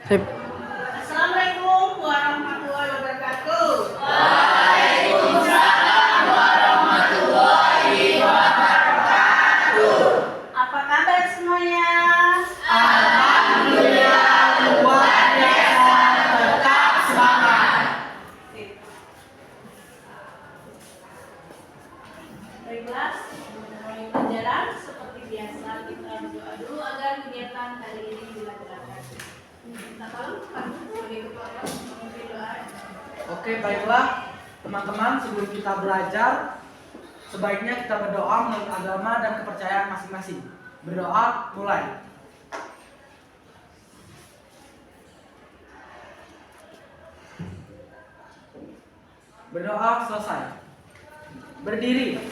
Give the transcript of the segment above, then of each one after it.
Sip. Assalamualaikum warahmatullahi wabarakatuh. Waalaikumsalam warahmatullahi wabarakatuh. Apa kabar semuanya? Alhamdulillah luar biasa, tetap semangat. Baiklah, mulai pelajaran seperti biasa kita berdoa dulu agar kegiatan hari ini dilancarkan. Kita tahu kamu sebagai ketua memimpin doa. Oke, baiklah teman-teman, sebelum kita belajar sebaiknya kita berdoa menurut agama dan kepercayaan masing-masing. Berdoa, mulai. Berdoa selesai. Berdiri.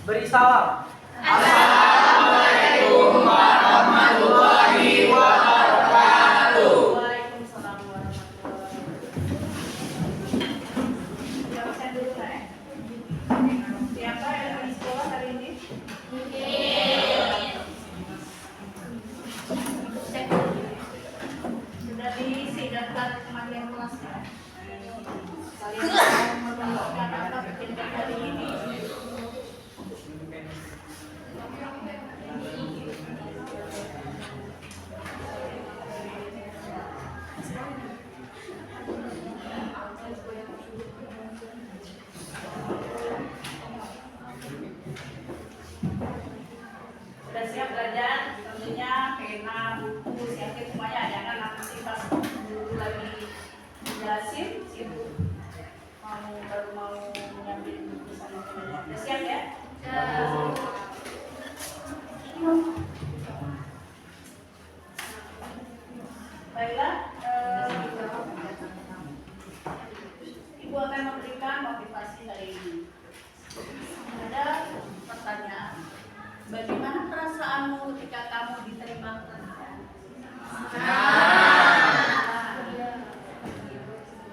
Beri salam. Assalamualaikum warahmatullahi wabarakatuh. Waalaikumsalam warahmatullahi wabarakatuh. Ya, saya dulu ya. Siapa yang lagi sekolah hari ini? Sudah diisi daftar kematian kelasnya. Kalian mau menunjukkan apa kegiatan hari ini? Sudah siap belajar? Tentunya pena, buku, siapin semuanya. Jangan nanti pas dulu lagi jelasin, sibuk baru mau mengambil buku sama penanya. Sudah siap ya? Baiklah, Ibu akan memberikan motivasi hari ini. Ada pertanyaan. Bagaimana perasaanmu ketika kamu diterima pekerjaan?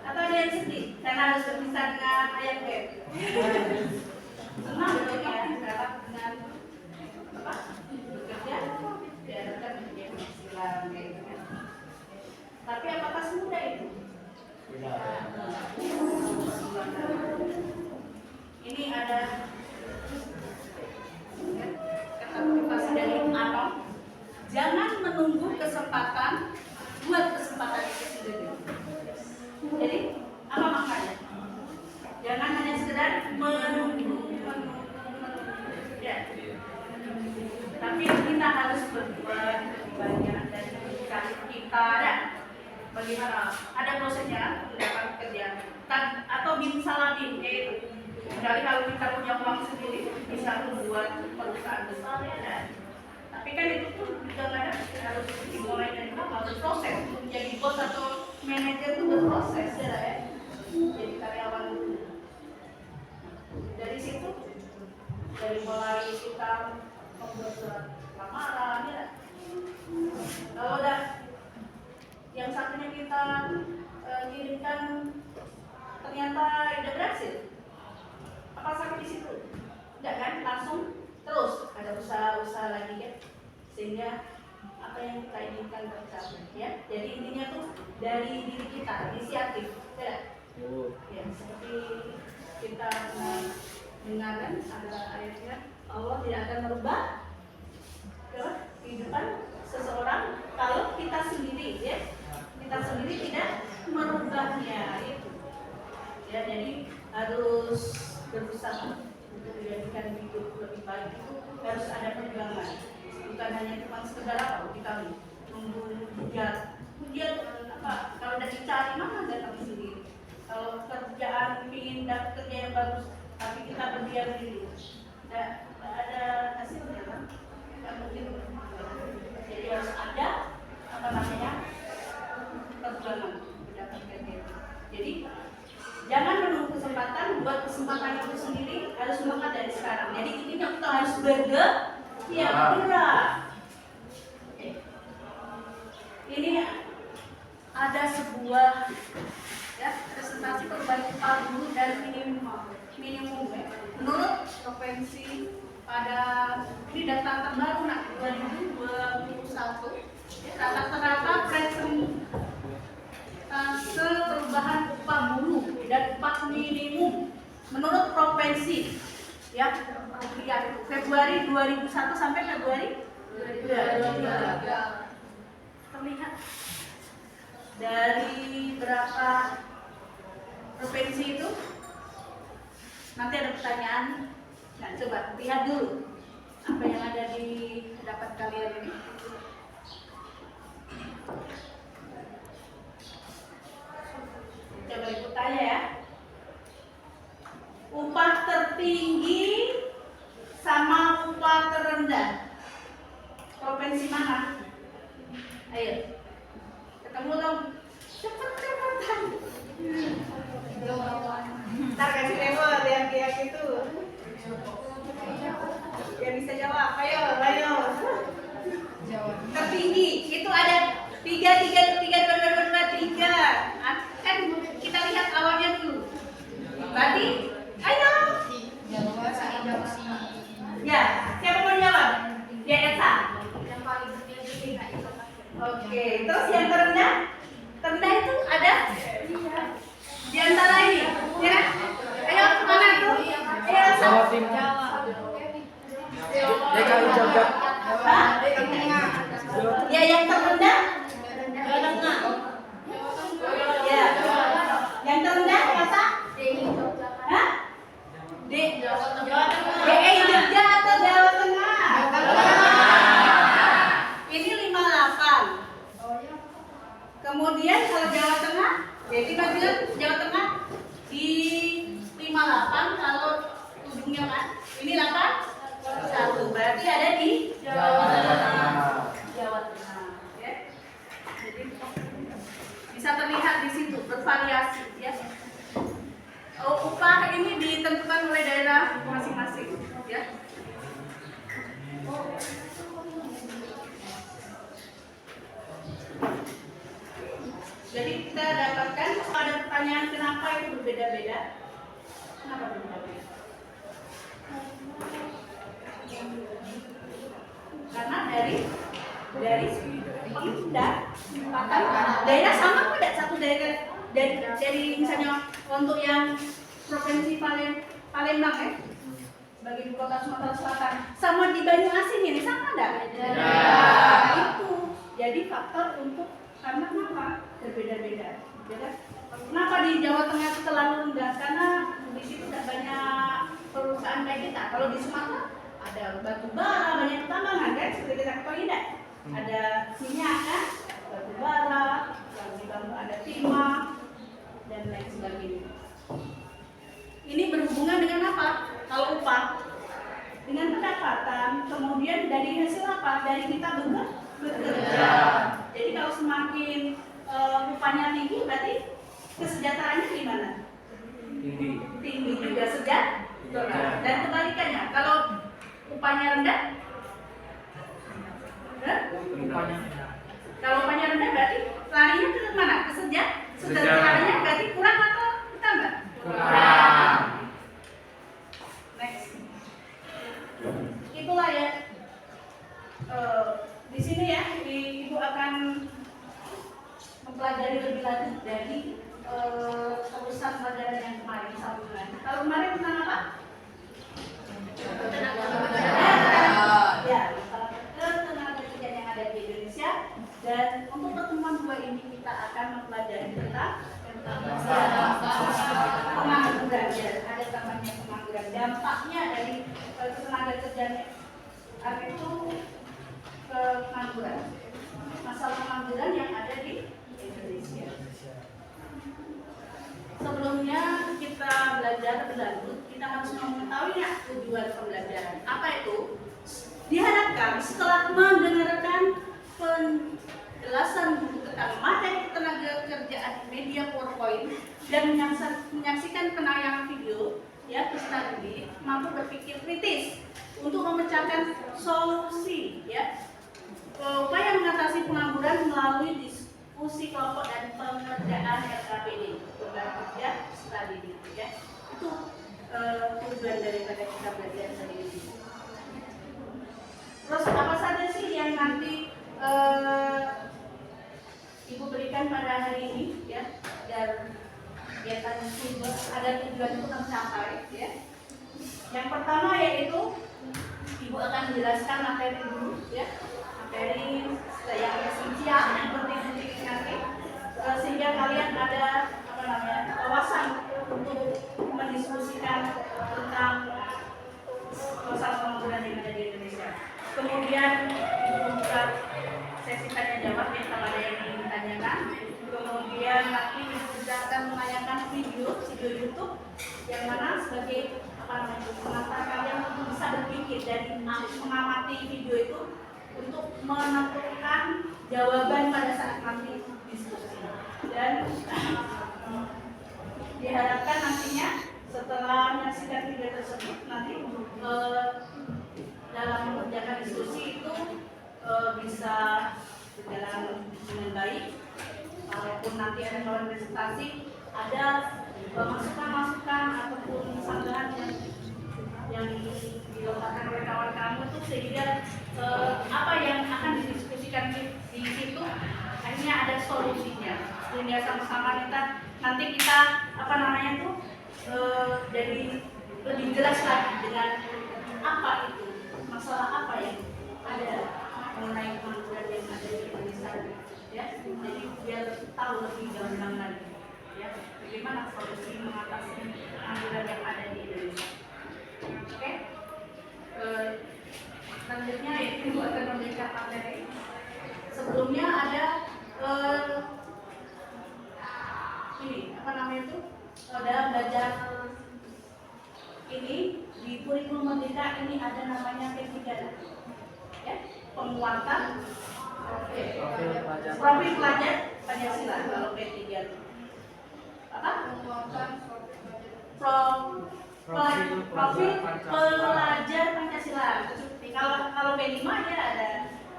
Atau ada yang sedih karena harus berpisah dengan ayah beb? Senang dong ya, karena dengan apa? Bekerja, diadakan menjadi penghasilan kayak gitu kan. Tapi apakah semudah itu? Ini ada kata motivasi dari Anom. Jangan menunggu kesempatan, buat kesempatan itu sendiri. Jadi apa maknanya? Jangan hanya sekedar menunggu, ya. Tapi kita harus berbuat banyak dan cari kita ya. Bagaimana? Ada prosesnya mendapat pekerjaan atau bin salabin yaitu. Dari kalau kita punya uang sendiri bisa membuat perusahaan besar ya kan. Tapi kan itu tuh juga kadang harus dimulai dari awal, berproses. Jadi bos atau manajer itu berproses ya. Jadi karyawan dulu. Dari situ, dari mulai kita membuat surat lamaran ya. Kalau udah yang satunya kita kirimkan ternyata tidak berhasil. Apa sakit di situ? Enggak kan? Langsung terus ada usaha-usaha lagi ya, sehingga apa yang kita inginkan tercapai ya. Jadi intinya tuh dari diri kita, inisiatif, ya. Ya seperti kita dengarkan ada ayatnya, Allah tidak akan merubah kehidupan seseorang kalau kita sendiri ya, kita sendiri tidak merubahnya itu. Ya jadi harus berusaha untuk menjadikan hidup lebih baik itu harus ada perjuangan, bukan hanya cuma sekedar apa kita nunggu hujan apa kalau udah dicari mana datang sendiri. Kalau kerjaan ingin dapat kerja yang bagus tapi kita berdiam diri tidak ada hasilnya kan, tidak mungkin. Jadi harus ada apa namanya perjuangan mendapatkan itu. Jadi jangan menunggu kesempatan, buat kesempatan itu sendiri, harus semangat dari sekarang. Jadi intinya kita harus bergerak. Ini ada sebuah ya presentasi perubahan upah buruh dan minimum menurut provinsi pada ini data terbaru nak Rata-rata persentase perubahan upah buruh dan upah minimum menurut provinsi, ya, lihat Februari 2001 sampai Februari 2023 terlihat dari berapa provinsi itu. Nanti ada pertanyaan. Nah, coba lihat dulu apa yang ada di dapat kalian ini. Coba ikut tanya ya. Upah tertinggi sama upah terendah, provinsi mana? Ayo, ketemu dong. Cepet-cepetan. Ntar kasih demo lihat-lihat itu. Yang bisa jawab, ayo. Tertinggi itu ada tiga. Kan kita lihat awalnya dulu. Berarti, ayo. Ya, siapa mau jawab? Ya, Esa. Oke, terus yang terendah? Terendah itu ada di antara ini, ya kan? Ayo, mana itu? Ayo, Esa. DKI Jawa. Hah? Ya, yang terendah? Ya. Yang terendah, Esa? Hah? DKI Jogja atau Jawa Tengah? Ini 58. Kemudian kalau Jawa Tengah, jadi kita bilang Jawa Tengah di 58 kalau ujungnya kan. Ini 81. Berarti ada di Jawa Tengah. Jawa Tengah, ya. Jadi bisa terlihat di situ bervariasi, ya. Upah ini ditentukan oleh daerah masing-masing, ya. Jadi kita dapatkan ada pertanyaan kenapa itu berbeda-beda? Kenapa berbeda-beda? Karena dari daerah sama kok, tidak satu daerah dari misalnya untuk yang provinsi Palembang ya, sebagai ibu kota Sumatera Selatan, sama di Banyuasin ini sama enggak? Nah, itu jadi faktor untuk karena kenapa berbeda-beda. Kenapa di Jawa Tengah itu terlalu rendah? Karena di situ tidak banyak perusahaan kayak kita. Kalau di Sumatera ada batu bara, banyak tambangan kan, seperti kita ketahui tidak? Ada minyak kan, batu bara, yang di bambu ada timah dan lain sebagainya. Ini berhubungan dengan apa? Kalau upah dengan pendapatan, kemudian dari hasil apa? Dari kita bekerja. Jadi kalau semakin upahnya tinggi, berarti kesejahteraannya gimana? Tinggi juga sejahtera. Dan kebalikannya, kalau upahnya rendah, kalau upahnya rendah berarti larinya ke mana? Kesejahteraannya berarti kurang atau tambah? Kurang. Next. Itulah ya. Di sini ya, Ibu akan mempelajari lebih lanjut dari urusan pelajaran yang kemarin sambungan. Kalau kemarin tentang apa? Ya, tenaga kerja yang ada di Indonesia. Dan untuk pertemuan 2 ini kita akan mempelajari tentang pengangguran. Ya, ada namanya pengangguran. Dampaknya dari tenaga kerja itu ke pengangguran. Masalah pengangguran yang ada di Indonesia. Sebelumnya kita belajar lebih lanjut, kita harus mengetahui ya tujuan pembelajaran. Apa itu? Diharapkan setelah mendengarkan penjelasan guru tentang materi tenaga kerjaan media PowerPoint dan menyaksikan penayangan video, ya peserta didik mampu berpikir kritis untuk memecahkan solusi, ya upaya mengatasi pengangguran melalui diskusi kelompok dan pengerjaan RKPD, program kerja peserta didik, ya itu tujuan daripada kita belajar hari ini. Terus apa saja sih yang nanti sampaikan pada hari ini ya, dan kegiatan ada tujuan itu tercapai ya. Yang pertama yaitu Ibu akan menjelaskan materi dulu ya, materi yang esensial yang penting-penting nanti, sehingga kalian ada wawasan untuk mendiskusikan tentang masalah pembangunan yang ada di Indonesia. Kemudian buka sesi tanya jawab yang kalau ada yang ingin ditanyakan. Kemudian nanti kita akan menayangkan video YouTube yang mana sebagai mengantar kalian untuk bisa berpikir dan mengamati video itu untuk menentukan jawaban pada saat nanti diskusi. Dan diharapkan nantinya setelah menyaksikan video tersebut nanti dalam mengerjakan diskusi itu bisa berjalan dengan baik. Walaupun nanti ada kawan presentasi, ada masukan-masukan ataupun sanggahan yang dilontarkan oleh kawan kamu itu, sehingga apa yang akan didiskusikan di situ akhirnya ada solusinya, sehingga sama-sama nanti kita jadi lebih jelas lagi dengan apa itu masalah apa yang ada mengenai pengangguran yang ada di Indonesia ya. Jadi biar tahu lebih gamblang lagi ya, bagaimana solusi mengatasi pengangguran yang ada di Indonesia. Oke. Selanjutnya yaitu Ibu akan memberikan materi. Sebelumnya ada ini dalam belajar ini di kurikulum merdeka ini ada namanya P3 ya, penguatan profil pelajar Pancasila. Kalau P3 apa? Profil pelajar Pancasila. Kalau P5 ya ada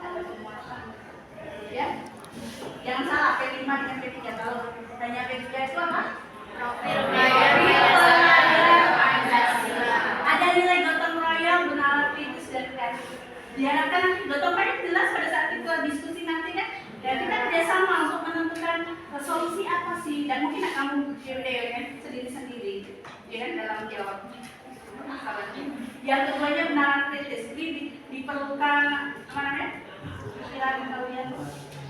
penguatan ya. Jangan salah P5 dengan P3. Kalau hanya P3 itu apa? Profil pelajar Pancasila. Ada nilai gotong royong, benar, kritis dan kreatif. Diharapkan nanti gotong royong jelas pada saat kita diskusi nanti kan. Dan kita kerjasama untuk menentukan solusi apa sih, dan mungkin kamu sendiri-sendiri ya kan dalam jawab masalahnya. Yang keduanya benar kritis. Jadi diperlukan pikiran kalian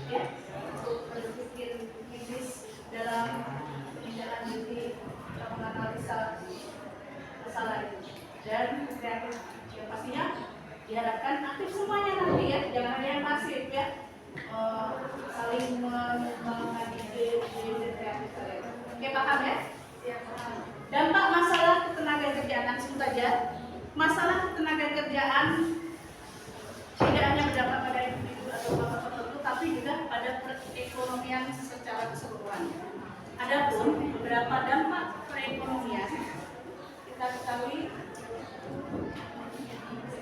ya untuk berpikir kritis dalam menindaklanjuti atau menganalisa masalah itu, dan kreatif. Ya, pastinya diharapkan aktif semuanya nanti ya, jangan ada yang pasif ya. Saling mengangkat ide kreatif kalian. Oke, paham ya? Dampak masalah ketenagakerjaan, langsung saja. Masalah ketenagakerjaan tidak hanya berdampak pada individu atau kelompok tertentu, tapi juga pada perekonomian secara keseluruhan. Adapun beberapa dampak perekonomian kita ketahui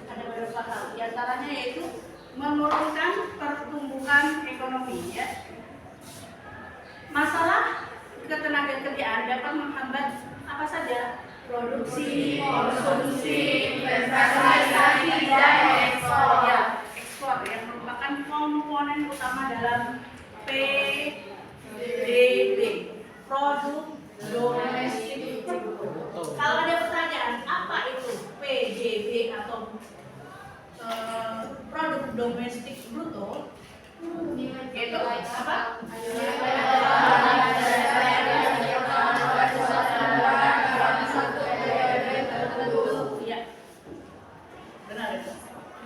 ada beberapa hal. Di antaranya yaitu menurunkan pertumbuhan ekonomi ya. Masalah ketenagakerjaan dapat menghambat apa saja? Produksi, konsumsi, investasi, dan ekspor. Ya, ekspor yang merupakan komponen utama dalam PDB, produk domestik bruto. Kalau ada pertanyaan, apa itu PDB atau produk domestik bruto? Yaitu apa?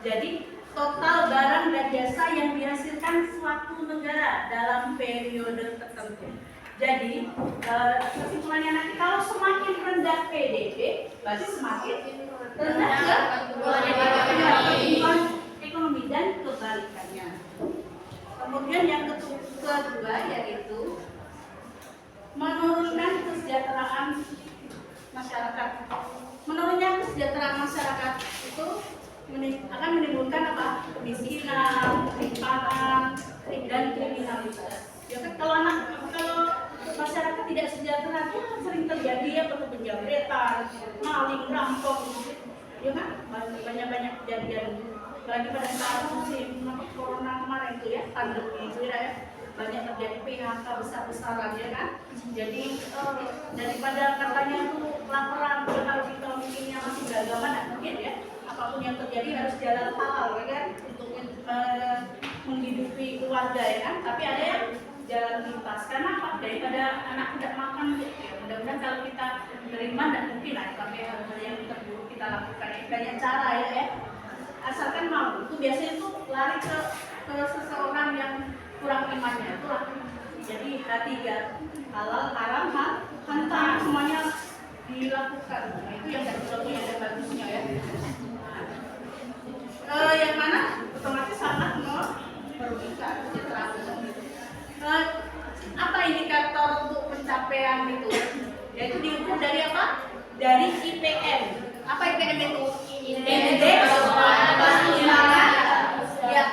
Jadi total barang dan jasa yang dihasilkan suatu negara dalam periode tertentu. Jadi kesimpulannya nanti kalau semakin rendah PDB, berarti semakin rendah pertumbuhan ekonomi dan kebalikannya. Kemudian yang kedua yaitu menurunkan kesejahteraan masyarakat. Menurunnya kesejahteraan masyarakat itu akan menimbulkan apa? Kemiskinan, ketimpangan, dan kriminalitas. Ya kan kalau masyarakat tidak sejahtera itu kan sering terjadi ya penjamretan, maling, rampok, ya kan banyak kejadian. Lagi pada saat musim corona kemarin itu ya, pandemi itu ya. banyak terjadi PHK besar-besaran ya kan. Jadi daripada katanya itu laporan kalau kita mungkinnya masih beragama dan mungkin ya apapun yang terjadi harus jalan halal ya kan untuk menghidupi keluarga ya kan. Tapi ada yang jalan lintas karena apa? Daripada anak tidak makan ya mudah-mudahan kalau kita beriman dan mungkin lah tapi hal-hal yang terburuk kita lakukan ya. Banyak cara ya. Asalkan mau itu biasanya itu lari ke seseorang yang kurang imannya itu lah. Jadi hati ya halal haram hantar semuanya dilakukan. Nah, itu yang dari ada bagusnya ya. Yang mana otomatis sangat merugikan apa indikator untuk pencapaian itu? Yaitu diukur dari apa? Dari IPM. Apa IPM itu? Indeks perkembangan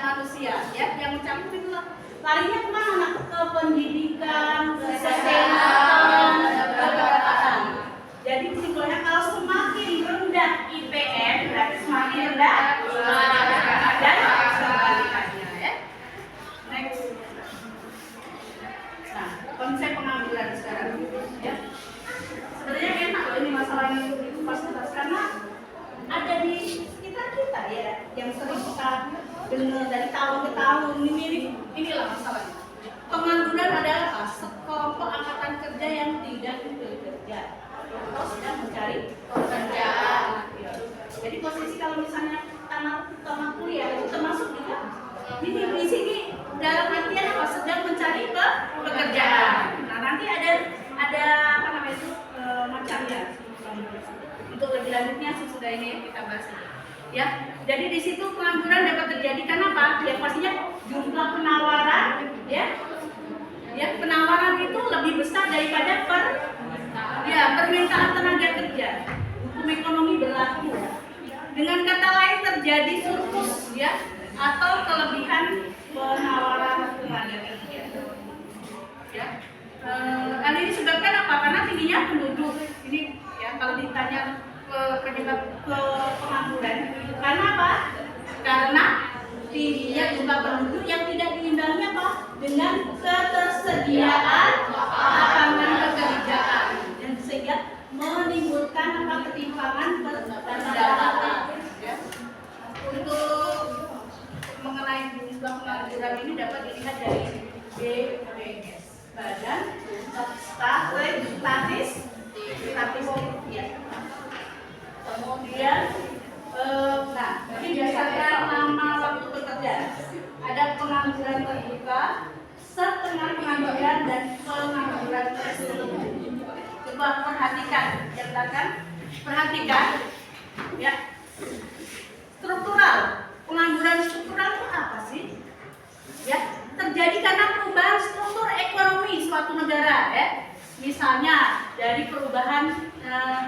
manusia. Ya, yang mencakup itu larinya kemana? Nak? Ke pendidikan, kesehatan, kesehatan. Jadi kesimpulannya kalau semakin rendah IPM berarti semakin rendah dan kebalikannya ya. Next. Nah, konsep pengangguran sekarang ya. Sebenarnya enak loh ini masalah yang dikupas tuntas karena ada di sekitar kita ya yang sering kita dengar dari tahun ke tahun inilah masalahnya. Pengangguran adalah apa? Sekelompok angkatan kerja yang tidak bekerja atau sedang mencari pekerjaan. Jadi posisi kalau misalnya tamat kuliah itu termasuk juga ini di sini dalam artian apa? Sedang mencari pekerjaan. Nah nanti ada apa namanya itu macamnya. Untuk lebih lanjutnya sudah ini kita bahas ya. Jadi di situ pengangguran dapat terjadi karena apa? Ya pastinya jumlah penawaran ya penawaran itu lebih besar daripada permintaan tenaga kerja. Hukum ekonomi berlaku. Dengan kata lain terjadi surplus ya atau kelebihan penawaran tenaga kerja. Ya. Hal ini disebabkan apa? Karena tingginya penduduk. Ini ya kalau ditanya penyebab pengangguran. Karena apa? Karena tingginya jumlah penduduk yang tidak diimbangi apa? Dengan ketersediaan lapangan pekerjaan dan sehingga menimbulkan apa? Ketimpangan pendapatan. Ya. Untuk mengenai jumlah pengangguran ini dapat dilihat dari BPS. Badan Statistik ya. Kemudian nah ini berdasarkan nama waktu bekerja ada pengangguran terbuka, setengah pengangguran dan pengangguran terselubung. Coba perhatikan ya. Struktural, pengangguran struktural itu apa sih? Ya, terjadi karena perubahan struktur ekonomi suatu negara ya. Misalnya dari perubahan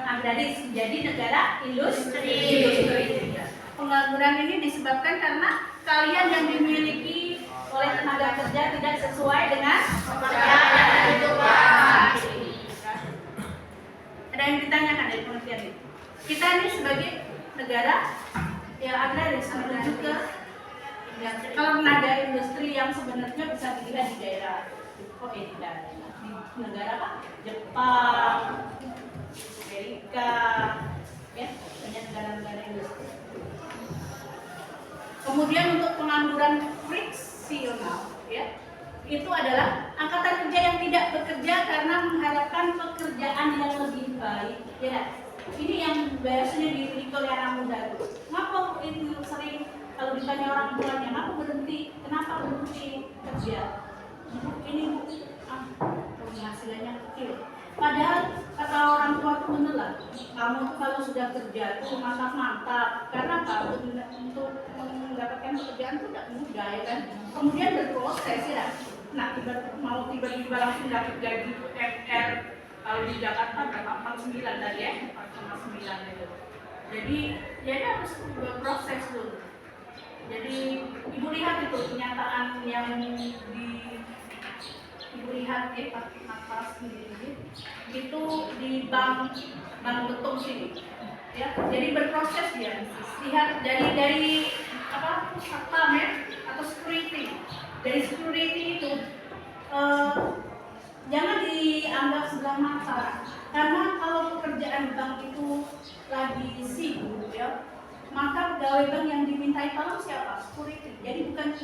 agraris menjadi negara industri. Pengangguran ini disebabkan karena kalian yang dimiliki oleh tenaga kerja tidak sesuai dengan pekerjaan yang dibutuhkan. Ada yang ditanyakan dari penelitian ini? Kita ini sebagai negara yang agraris menuju ke kalau tenaga industri yang sebenarnya bisa dilihat di daerah di negara apa? Jepang, Amerika, ya banyak negara-negara industri. Kemudian untuk pengangguran friksional, ya itu adalah angkatan kerja yang tidak bekerja karena mengharapkan pekerjaan yang lebih baik. Ya, ini yang biasanya dimiliki oleh anak muda. Ngapa itu sering kalau ditanya orang tuanya, kenapa berhenti kerja? Ini penghasilannya kecil. Padahal kata orang tua itu benar lah. Kamu tuh kalau sudah kerja tuh mantap. Karena apa? Untuk mendapatkan pekerjaan itu tidak mudah ya kan. Kemudian berproses ya. Nah, mau tiba-tiba langsung dapat gaji UMR kalau di Jakarta berapa? 49 tadi ya, 4,9 itu. Jadi ya harus berproses dulu. Jadi ibu lihat itu kenyataan yang ibu lihat ya pakai nafas sendiri itu di bank beton sini ya. Jadi berproses dia. Lihat dari apa satpam ya atau security. Dari security itu mata. Karena kalau pekerjaan bank itu lagi sibuk ya, maka pegawai bank yang dimintai tolong siapa? Security. Jadi bukan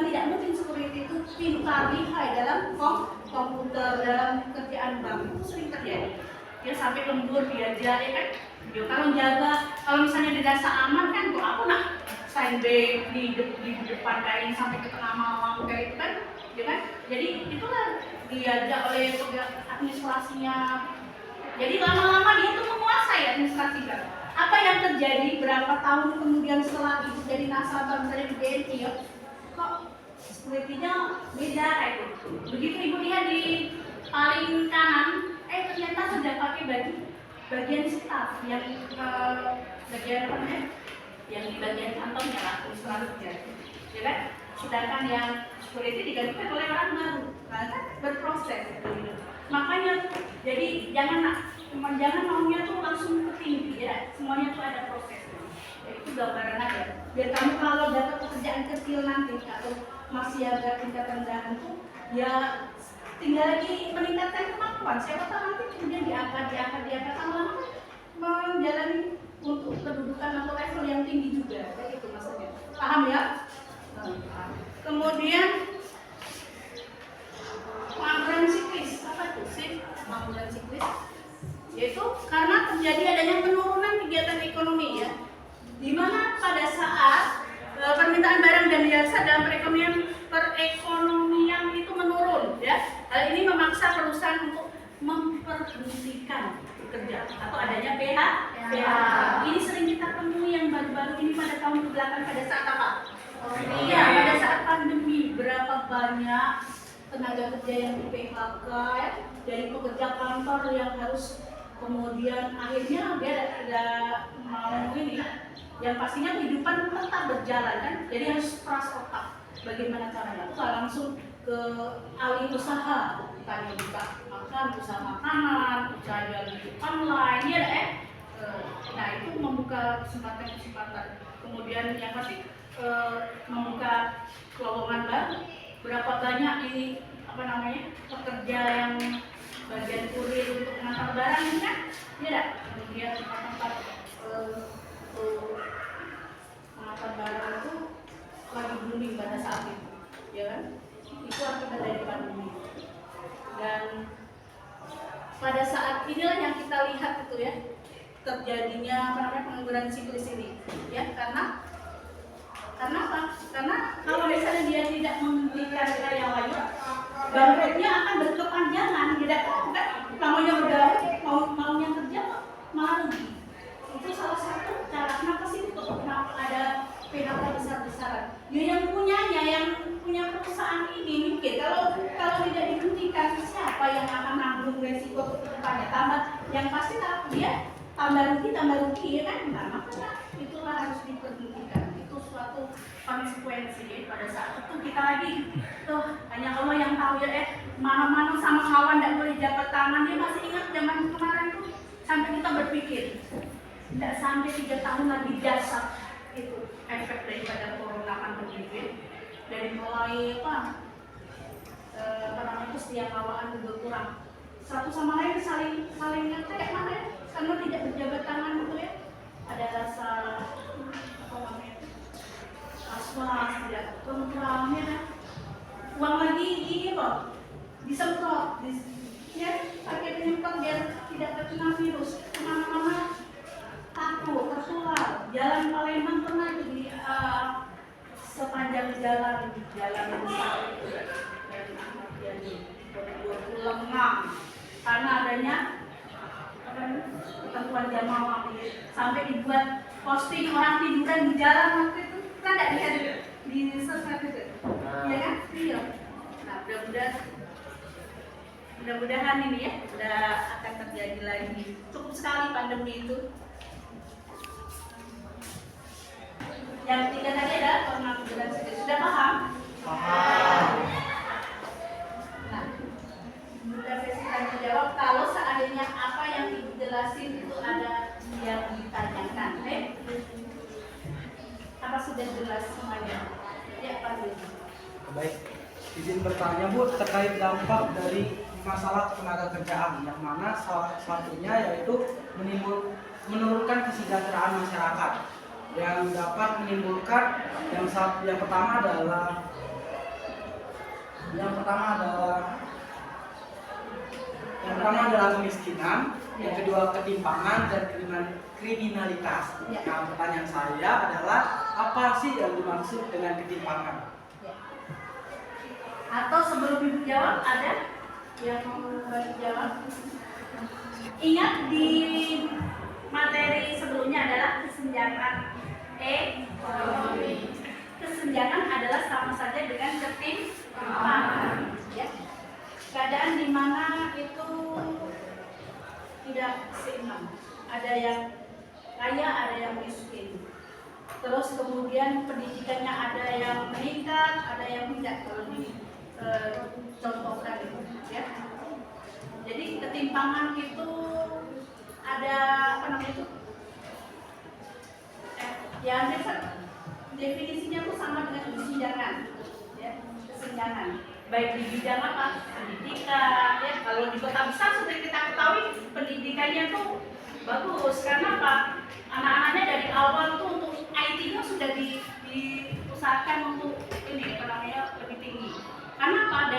tidak mungkin security itu pintar lihai dalam komputer, dalam kerjaan bank. Itu sering terjadi. Dia sampai lembur dia ya kan. Dia kalau jaga, kalau misalnya di dasa aman kan, kok aku nak sign back di depan kain sampai ke tengah malam kayak itu kan, ya kan? Jadi itulah diajak oleh administrasinya. Jadi lama-lama dia tuh menguasai administrasi bank. Apa yang terjadi berapa tahun kemudian setelah itu jadi nasabah misalnya di BNI ya, kok security-nya beda kayak gitu. Begitu ibu lihat di paling kanan, ternyata sudah pakai baju bagian staff yang bagian apa namanya? Yang di bagian kantongnya lah, administrasinya, ya kan? Sedangkan yang security digantikan oleh orang baru, nah, kan berproses. Gitu. Makanya jadi jangan maunya tuh langsung ke tinggi ya, semuanya tuh ada proses. Ya, itu gambaran aja. Biar kamu kalau dapat pekerjaan kecil nanti atau masih ada tingkat rendahan tuh ya tinggal lagi meningkatkan kemampuan. Siapa tahu nanti kemudian diangkat lama-lama menjalani untuk kedudukan atau level yang tinggi juga. Kayak gitu maksudnya. Paham ya? Kemudian pengangguran siklis. Apa itu sih pengangguran siklis? Yaitu karena terjadi adanya penurunan kegiatan ekonomi ya, di mana pada saat permintaan barang dan jasa dalam perekonomian itu menurun ya. Hal ini memaksa perusahaan untuk memperhentikan bekerja atau adanya PHK. Ini sering kita temui yang baru-baru ini pada tahun kebelakang pada saat apa? Iya, pada saat pandemi berapa banyak tenaga kerja yang di PHK ya, dari pekerja kantor yang harus kemudian akhirnya dia tidak mau ini, yang pastinya kehidupan tetap berjalan kan, jadi harus keras otak bagaimana caranya, bukan langsung ke alih usaha, bukannya buka makan, usaha makanan, usaha jual online ya nah itu membuka kesempatan, kemudian yang pasti membuka lowongan baru. Berapa banyak ini apa namanya pekerja yang bagian kurir untuk mengantar barang ini kan, ya kemudian tempat mengantar barang itu lagi booming pada saat itu, ya kan? Itu akibat dari pandemi. Dan pada saat inilah yang kita lihat itu ya terjadinya apa namanya pengangguran siklis ini, ya karena apa? Karena kalau misalnya dia tidak menghentikan karyawannya, bangkrutnya akan berkepanjangan, tidak tahu kan? Namanya udah maunya kerja malah rugi. Itu salah satu cara kenapa sih kenapa ada PHK besar-besaran? Ya yang punya perusahaan ini mikir kalau tidak dihentikan siapa yang akan nanggung resiko ke depannya? Tambah yang pasti dia tambah rugi ya kan? Nah, makanya itulah harus diperhentikan. Itu suatu konsekuensi pada saat itu kita lagi hanya Allah yang tahu ya mana-mana sama kawan tidak boleh jabat tangan. Dia masih ingat zaman kemarin tuh sampai kita berpikir tidak sampai 3 tahun lagi jasad itu efek daripada corona pandemi itu dari mulai apa namanya kesetiakawanan juga kurang, satu sama lain saling kayak mana ya, karena tidak berjabat tangan gitu ya, ada rasa apa namanya was-was, tidak tentram ya kan, uang lagi ini loh disemprot ya pakai penyemprot biar tidak terkena virus, kemana-mana takut tertular. Jalan Palembang pernah itu di sepanjang jalan besar itu dari Ahmad Yani lengang karena adanya ketentuan jam malam sampai dibuat posting orang tiduran di jalan waktu itu kan tidak lihat di sosmed itu ya kan? Iya. Nah mudah-mudahan ini ya udah akan terjadi lagi. Cukup sekali pandemi itu. Yang ketiga tadi adalah pengangguran siklis. Sudah paham? Paham. Nah, buka sesi tanya jawab. Kalau seandainya apa yang dijelasin itu ada yang ditanyakan, apa sudah jelas semuanya? Ya, Pak Dwi. Baik, izin bertanya Bu terkait dampak dari masalah tenaga kerjaan, yang mana salah satunya yaitu menurunkan kesejahteraan masyarakat yang dapat menimbulkan yang pertama adalah kemiskinan, yang kedua ketimpangan dan kriminalitas. Ya. Nah, pertanyaan saya adalah apa sih yang dimaksud dengan ketimpangan? Ya. Atau sebelum Ibu jawab, ada yang mau bantu jawab? Ingat di materi sebelumnya adalah kesenjangan ekonomi. Kesenjangan adalah sama saja dengan ketimpangan. Ya. Keadaan di mana itu tidak seimbang. Ada yang kaya, ada yang miskin. Terus kemudian pendidikannya ada yang meningkat, ada yang tidak, kalau dicontohkan itu, ya. Jadi ketimpangan itu ada apa namanya itu? Ya, definisinya tuh sama dengan kesenjangan, ya, kesenjangan. Baik di bidang apa? Pendidikan, ya. Kalau di kota besar sudah kita ketahui pendidikannya tuh bagus, karena apa? Anak-anaknya dari awal tuh untuk IT-nya sudah diusahakan untuk ini apa namanya lebih tinggi. Karena apa?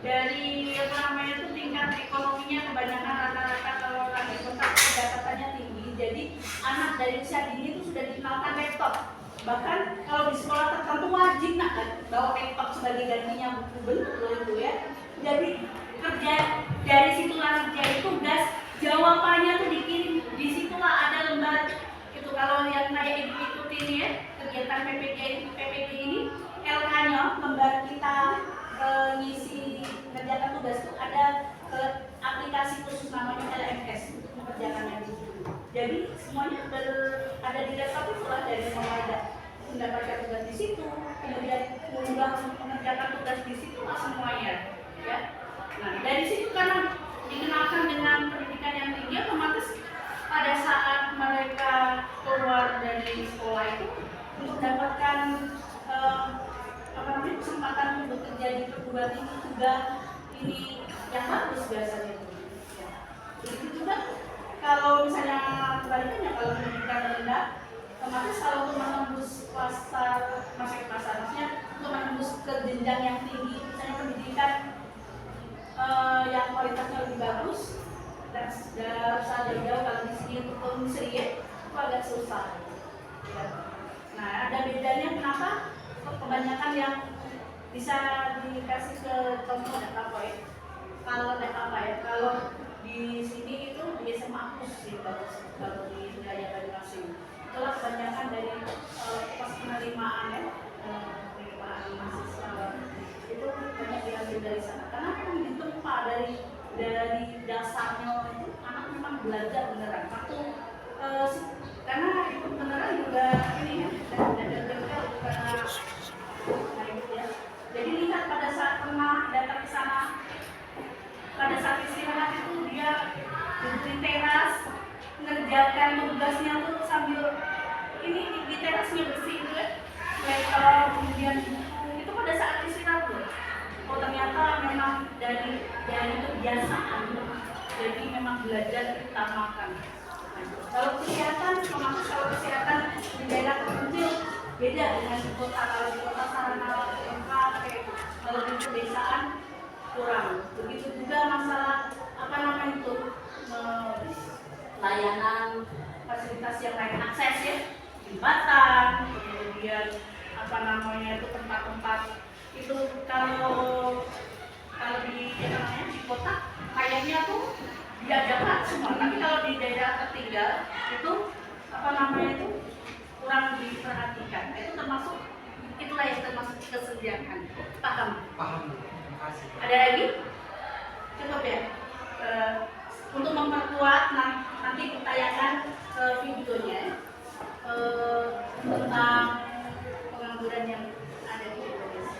Dari apa namanya itu tingkat ekonominya kebanyakan rata-rata kalau orang di kota pendapatannya tinggi. Jadi anak dari usia dini itu sudah dikenalkan laptop. Bahkan kalau di sekolah tertentu wajib kan bawa laptop sebagai gantinya buku bentuk itu, ya. Jadi kerja dari situlah kerja tugas, jawabannya tuh dikirim, di situlah ada lembar itu. Kalau yang kayak ibu ikutin ya kegiatan PPG ini, LK-nya lembar kita ngisi kerjakan tugas tuh ada aplikasi khusus namanya LMS mengerjakannya di situ. Jadi semuanya ada di laptop itu lah, dari mendapatkan tugas di situ, kemudian mengerjakan tugas di situ lah semuanya, ya. Nah, dari situ karena dikenalkan dengan pendidikan yang tinggi, otomatis pada saat mereka keluar dari sekolah itu untuk mendapatkan kesempatan untuk bekerja di perguruan tinggi juga ini yang bagus biasanya itu. Ya. Begitu juga kalau misalnya kebalikannya, kalau pendidikan rendah, otomatis kalau untuk menembus maksudnya untuk menembus ke jenjang yang tinggi, misalnya pendidikan yang kualitasnya lebih bagus dan usah jauh-jauh, kalau di sini untuk industri itu agak susah. Ya. Nah, ada bedanya kenapa? Kebanyakan yang bisa dikasih ke contoh data point. Kalau data point, kalau di sini itu di SMA sih bagus, kalau di wilayah Banyuasin. Itulah kebanyakan dari pas penerimaan ya, penerimaan mahasiswa itu banyak diambil dari sana. Karena kan ditempa dari dasarnya itu anak memang belajar beneran. Karena itu beneran juga ini ya, karena jadi lihat pada saat pernah datang ke sana, pada saat istirahat itu dia duduk di teras mengerjakan tugasnya tuh sambil ini di terasnya bersih gitu ya, laptop, kemudian itu pada saat istirahat tuh. Oh ternyata memang dari kebiasaan, jadi memang belajar diutamakan. Kalau kesehatan, kalau kesehatan di daerah terpencil beda dengan di kota. Kalau di kota sarana lengkap, kalau di pedesaan kurang. Begitu juga masalah apa namanya itu layanan fasilitas yang lain, akses ya, jembatan, kemudian apa namanya itu tempat-tempat itu kalau di kota kayaknya tuh diadakan semua, tapi kalau di daerah tertinggal itu apa namanya itu kurang diperhatikan. Itu termasuk itulah yang termasuk kesenjangan. Paham? Paham. Terima kasih. Ada lagi? Cukup ya. Untuk memperkuat nanti pertanyakan videonya tentang pengangguran yang ada di Indonesia.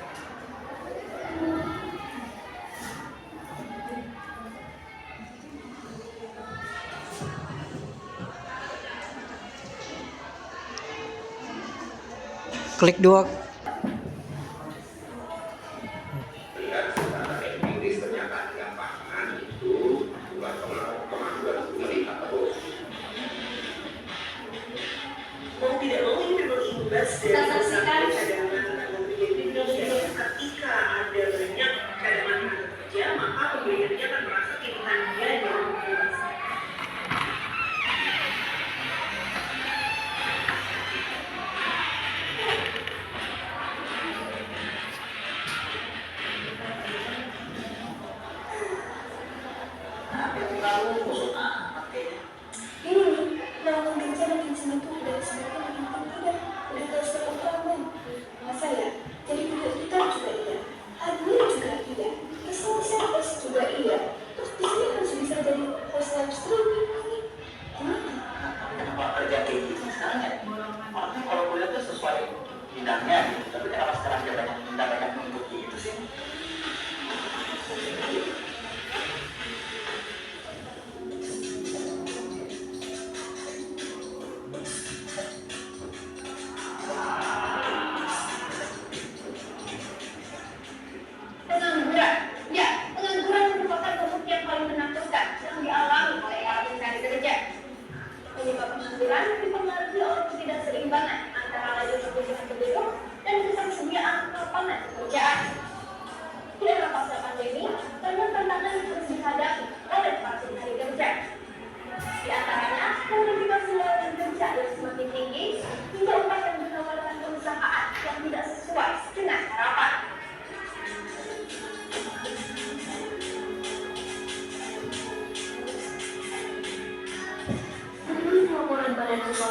Klik 2. Inggris ternyata gampang.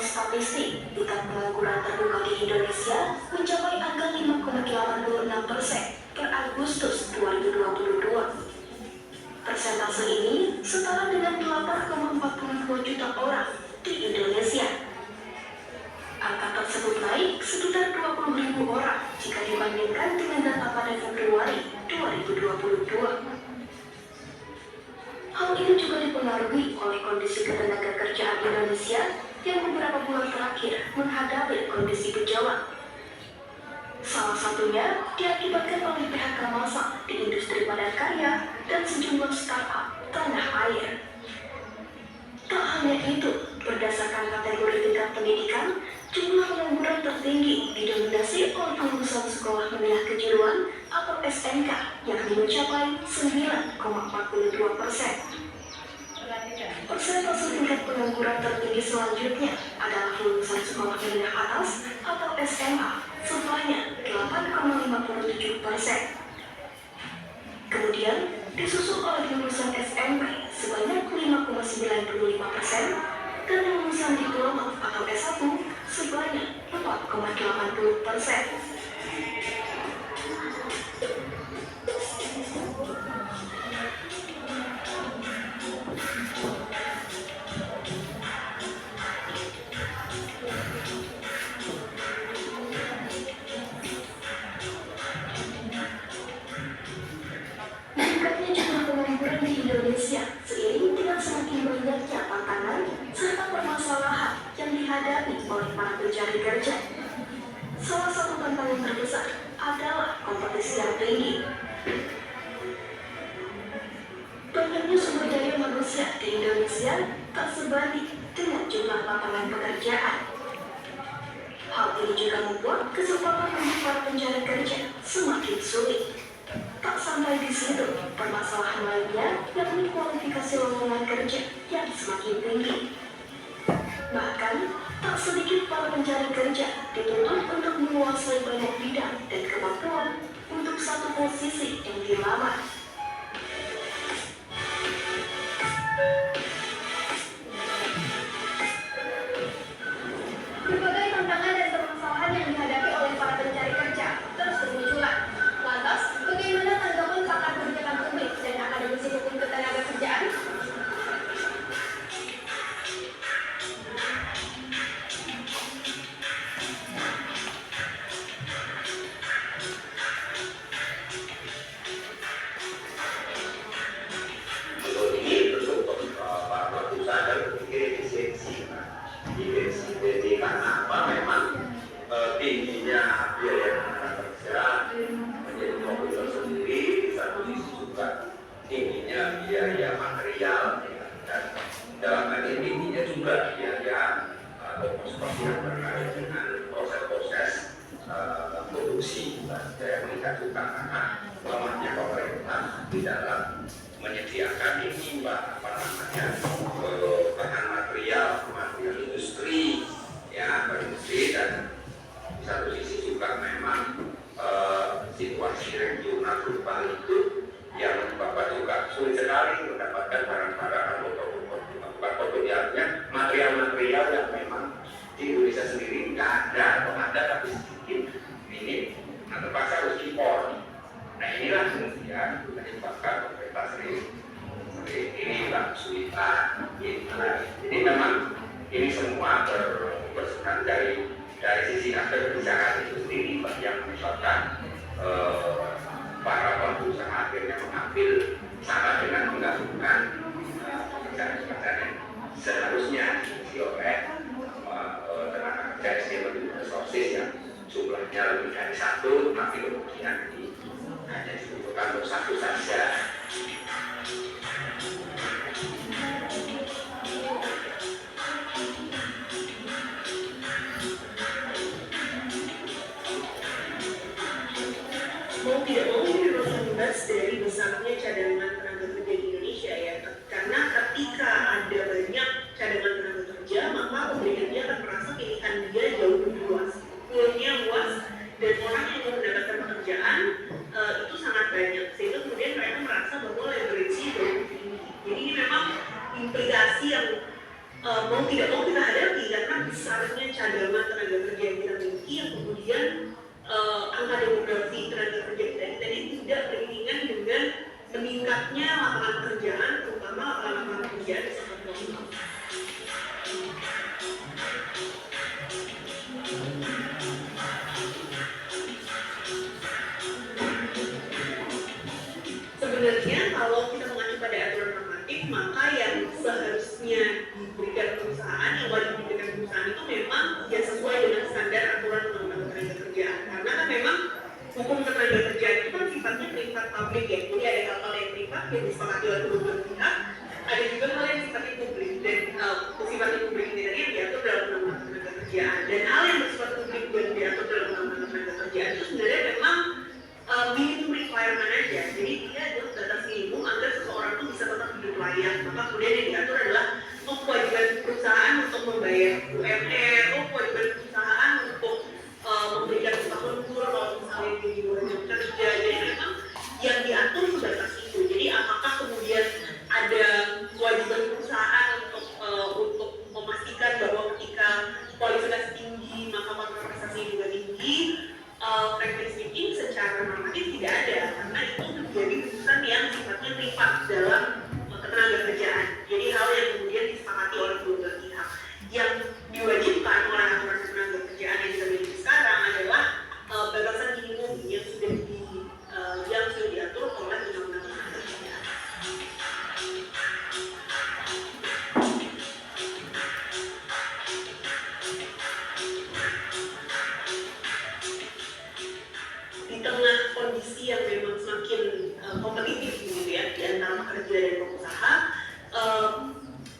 statistik, tingkat pengangguran terbuka di Indonesia mencapai angka 5,86% per Agustus 2022. Persentase ini setara dengan 8,42 juta orang di Indonesia. Angka tersebut naik sekitar 20.000 orang jika dibandingkan dengan data pada Februari 2022. Hal ini juga dipengaruhi oleh kondisi ketenagakerjaan Indonesia yang beberapa bulan terakhir menghadapi kondisi gejolak. Salah satunya diakibatkan oleh PHK massal di industri padat karya dan sejumlah startup tanah air. Tak hanya itu, berdasarkan kategori tingkat pendidikan, jumlah pengangguran tertinggi didominasi oleh lulusan sekolah menengah kejuruan atau SMK yang mencapai 9,42%. Persentase tingkat pengangguran tertinggi selanjutnya adalah lulusan sekolah menengah atas atau SMA sebanyak 8,57%. Kemudian disusul oleh lulusan SMP sebanyak 5,95% dan lulusan diploma atau S1 sebanyak 4,80%. Meningkatnya jumlah pengangguran di Indonesia seiring dengan semakin banyaknya tantangan serta permasalahan yang dihadapi oleh para pencari kerja. Salah satu tantangan terbesar adalah kompetisi yang tinggi. Banyaknya sumber daya manusia di Indonesia tak sebanding dengan jumlah lapangan pekerjaan. Hal ini juga membuat kesempatan untuk para pencari kerja semakin sulit. Tak sampai di situ, permasalahan lainnya yakni kualifikasi lowongan kerja yang semakin tinggi. Bahkan, tak sedikit para pencari kerja dituntut untuk menguasai banyak bidang dan kemampuan untuk satu posisi yang dilamar. Berbagai tantangan dan permasalahan yang dihadapi oleh para pencari kerja terus bermunculan. Lantas, bagaimana tanggapan pakar kebijakan publik dan akademisi hukum ketenagakerjaan? Untuk ini tentu para pelaku usaha dan berpikir efisiensi. Efisiensi karena apa? Memang tingginya biaya tenaga kerja menjadi problem tersendiri. Di satu sisi juga tingginya biaya material, ya. Dan dalam hal ini tingginya juga biaya atau kos yang terkait dengan proses-proses produksi. Saya melihat juga karena lemahnya pemerintah di dalam menyediakan ini bahan material industri, ya, industri. Dan di satu sisi juga memang situasi regional global itu yang menyebabkan juga sulit sekali mendapatkan barang-barang atau material-material yang memang di Indonesia sendiri nggak ada atau ada tapi sedikit minim atau terpaksa harus impor. Nah inilah kemudian menyebabkan pemerintah sendiri inilah kesulitan. Jadi memang ini semua berseberangan dari sisi aspek kebijakan itu sendiri yang menyebabkan para pelaku usaha akhirnya mengambil cara dengan menggabungkan pekerjaan-pekerjaan yang seharusnya diisi oleh tenaga kerja SDM resources yang jumlahnya lebih dari satu, tapi kemudian ini hanya dibutuhkan untuk satu saja. Mau tidak mau ini memang imbas dari besarnya cadangan tenaga kerja di Indonesia ya, karena ketika ada banyak cadangan tenaga kerja maka pemberi kerja akan merasa pilihan dia jauh lebih luas, poolnya luas, dan orang yang mau mendapatkan pekerjaan itu sangat banyak, sehingga kemudian mereka merasa bahwa leverage-nya jauh lebih tinggi. Jadi ini memang implikasi yang mau tidak mau kita hadapi karena besar sebenarnya kalau kita mengacu pada aturan normatif, maka yang seharusnya diberikan perusahaan, yang wajib diberikan perusahaan itu memang ya sesuai dengan standar aturan undang-undang ketenaga kerjaan. Karena kan memang hukum ketenaga kerjaan itu kan sifatnya privat publik ya, jadi ada hal-hal yang privat yang disepakati oleh kedua pihak, ada juga hal yang sifatnya publik, dan sifatnya publik ini tadi yang diatur dalam undang-undang ketenaga kerjaan. Dan hal yang bersifat publik dan diatur dalam undang-undang ketenaga kerjaan itu sebenarnya memang minimum requirement aja, jadi dia adalah batas minimum agar seseorang itu bisa tetap hidup layak. Maka kemudian yang diatur adalah kewajiban perusahaan untuk membayar UMR, kewajiban perusahaan untuk memberikan upah lembur kalau misalnya di luar jam kerja. Jadi memang yang diatur sebatas itu. Jadi apakah kemudian ada kewajiban perusahaan untuk memastikan bahwa ketika kualifikasi tinggi maka prestasi juga tinggi? Frankly speaking, secara normatif tidak ada, karena itu menjadi keputusan yang sifatnya privat dalam ketenaga kerjaan. Jadi hal yang kemudian disepakati oleh kedua pihak. Yang diwajibkan oleh aturan ketenaga kerjaan yang kita miliki sekarang adalah batasan minimum yang sudah diatur oleh undang-undang ketenaga kerjaan. Di tengah kondisi yang memang semakin kompetitif gitu ya di antara pekerja dan pengusaha,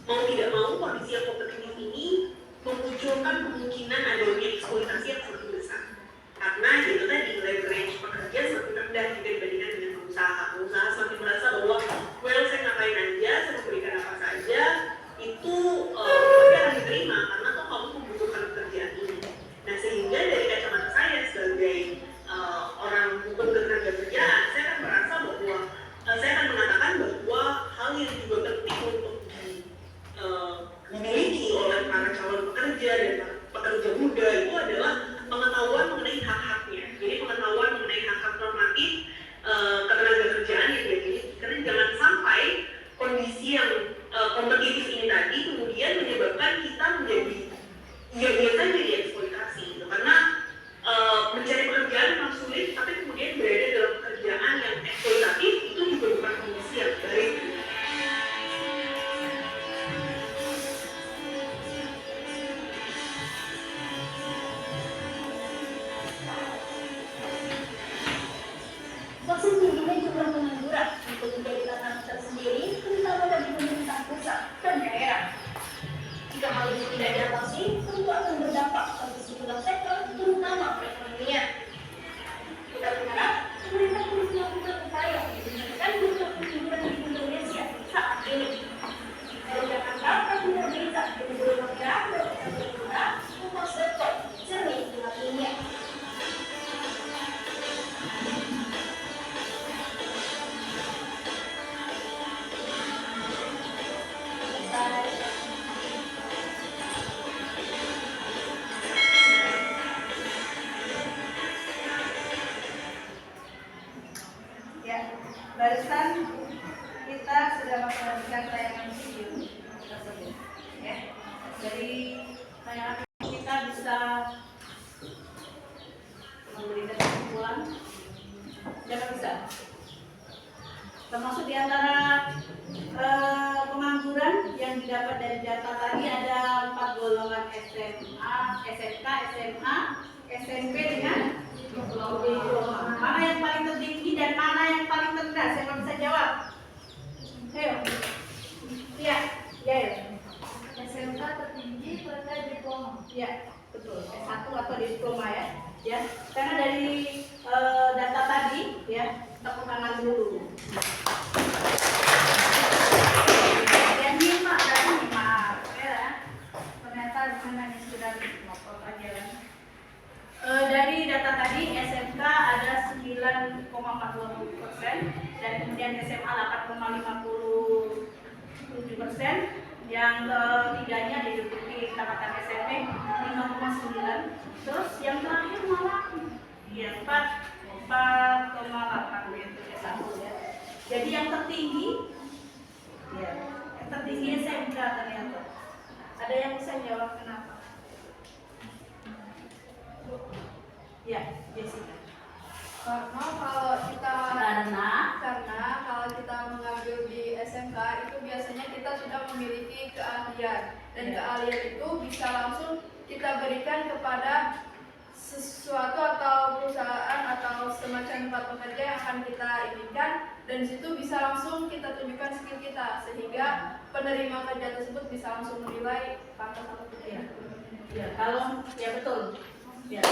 mau tidak mau kondisi yang kompetitif ini memunculkan kemungkinan adanya eksploitasi yang semakin besar. Karena itu tadi leverage pekerja semakin rendah jika dibandingkan dengan pengusaha. Pengusaha semakin merasa bahwa well saya ngapain aja, saya memberikan apa saja, itu pasti akan diterima karena toh kamu membutuhkan pekerjaan ini. Nah sehingga dari kacamata saya sebagai orang hukum ketenaga kerjaan, saya akan merasa bahwa saya akan mengatakan bahwa hal yang juga penting untuk dimiliki oleh para calon pekerja dan pekerja muda itu adalah pengetahuan mengenai hak-haknya. Jadi pengetahuan mengenai hak-hak normatif ketenaga kerjaan yang dia miliki. Karena jangan sampai kondisi yang kompetitif ini tadi kemudian menyebabkan kita menjadi biasa jadi eksploitasi gitu. Karena mencari pekerjaan memang sulit, tapi kemudian berada dalam pekerjaan yang eksploitatif itu juga bukan kondisi yang baik. Maksud tingginya jumlah pengangguran untuk menjadi tantangan tersendiri, terutama bagi pemerintah pusat dan daerah. Jika hal ini tidak diatasi, tentu akan berdampak pada sejumlah sektor, terutama perekonomian. Kita berharap pemerintah terus melakukan upaya untuk meningkatkan jumlah pengangguran di Indonesia saat ini. Dari Jakarta, Pramudia Berita, dari Indonesia, Kompas.com, Cermin Dunia. Barusan kita sudah memperhatikan tayangan video tersebut, ya. Dari tayangan kita bisa memberikan kesimpulan, jangan bisa. Termasuk di antara pengangguran yang didapat dari data tadi ada 4 golongan SMA, SMK, SMA, SMP dengan diploma. Mana yang paling tertinggi dan mana yang paling rendah? Siapa bisa jawab? Ayo. Iya, ya. SMK tertinggi pada diploma. Iya, betul. S1 atau diploma ya. Ya. Karena dari data tadi ya, tepuk tangan dulu. Yang lima tadi maaf ya. Ternyata sebenarnya sudah ngotot aja. Dari data tadi SMK ada 9,40%, dan kemudian SMA 8,57%, yang ketiganya diduduki katakan SMP 5,9%, terus yang terakhir malah ya 4,8 gitu S1 ya. Jadi yang tertinggi ya, yang tertinggi SMK ternyata. Ada yang bisa jawab kenapa? Ya, Jessica. Karena kalau kita dan keahlian itu bisa langsung kita berikan kepada sesuatu atau perusahaan atau semacam tempat pekerja yang akan kita inginkan, dan di situ bisa langsung kita tunjukkan skill kita sehingga penerima kerja tersebut bisa langsung menilai pantas atau tidak. Ya, kalau ya betul. Ya.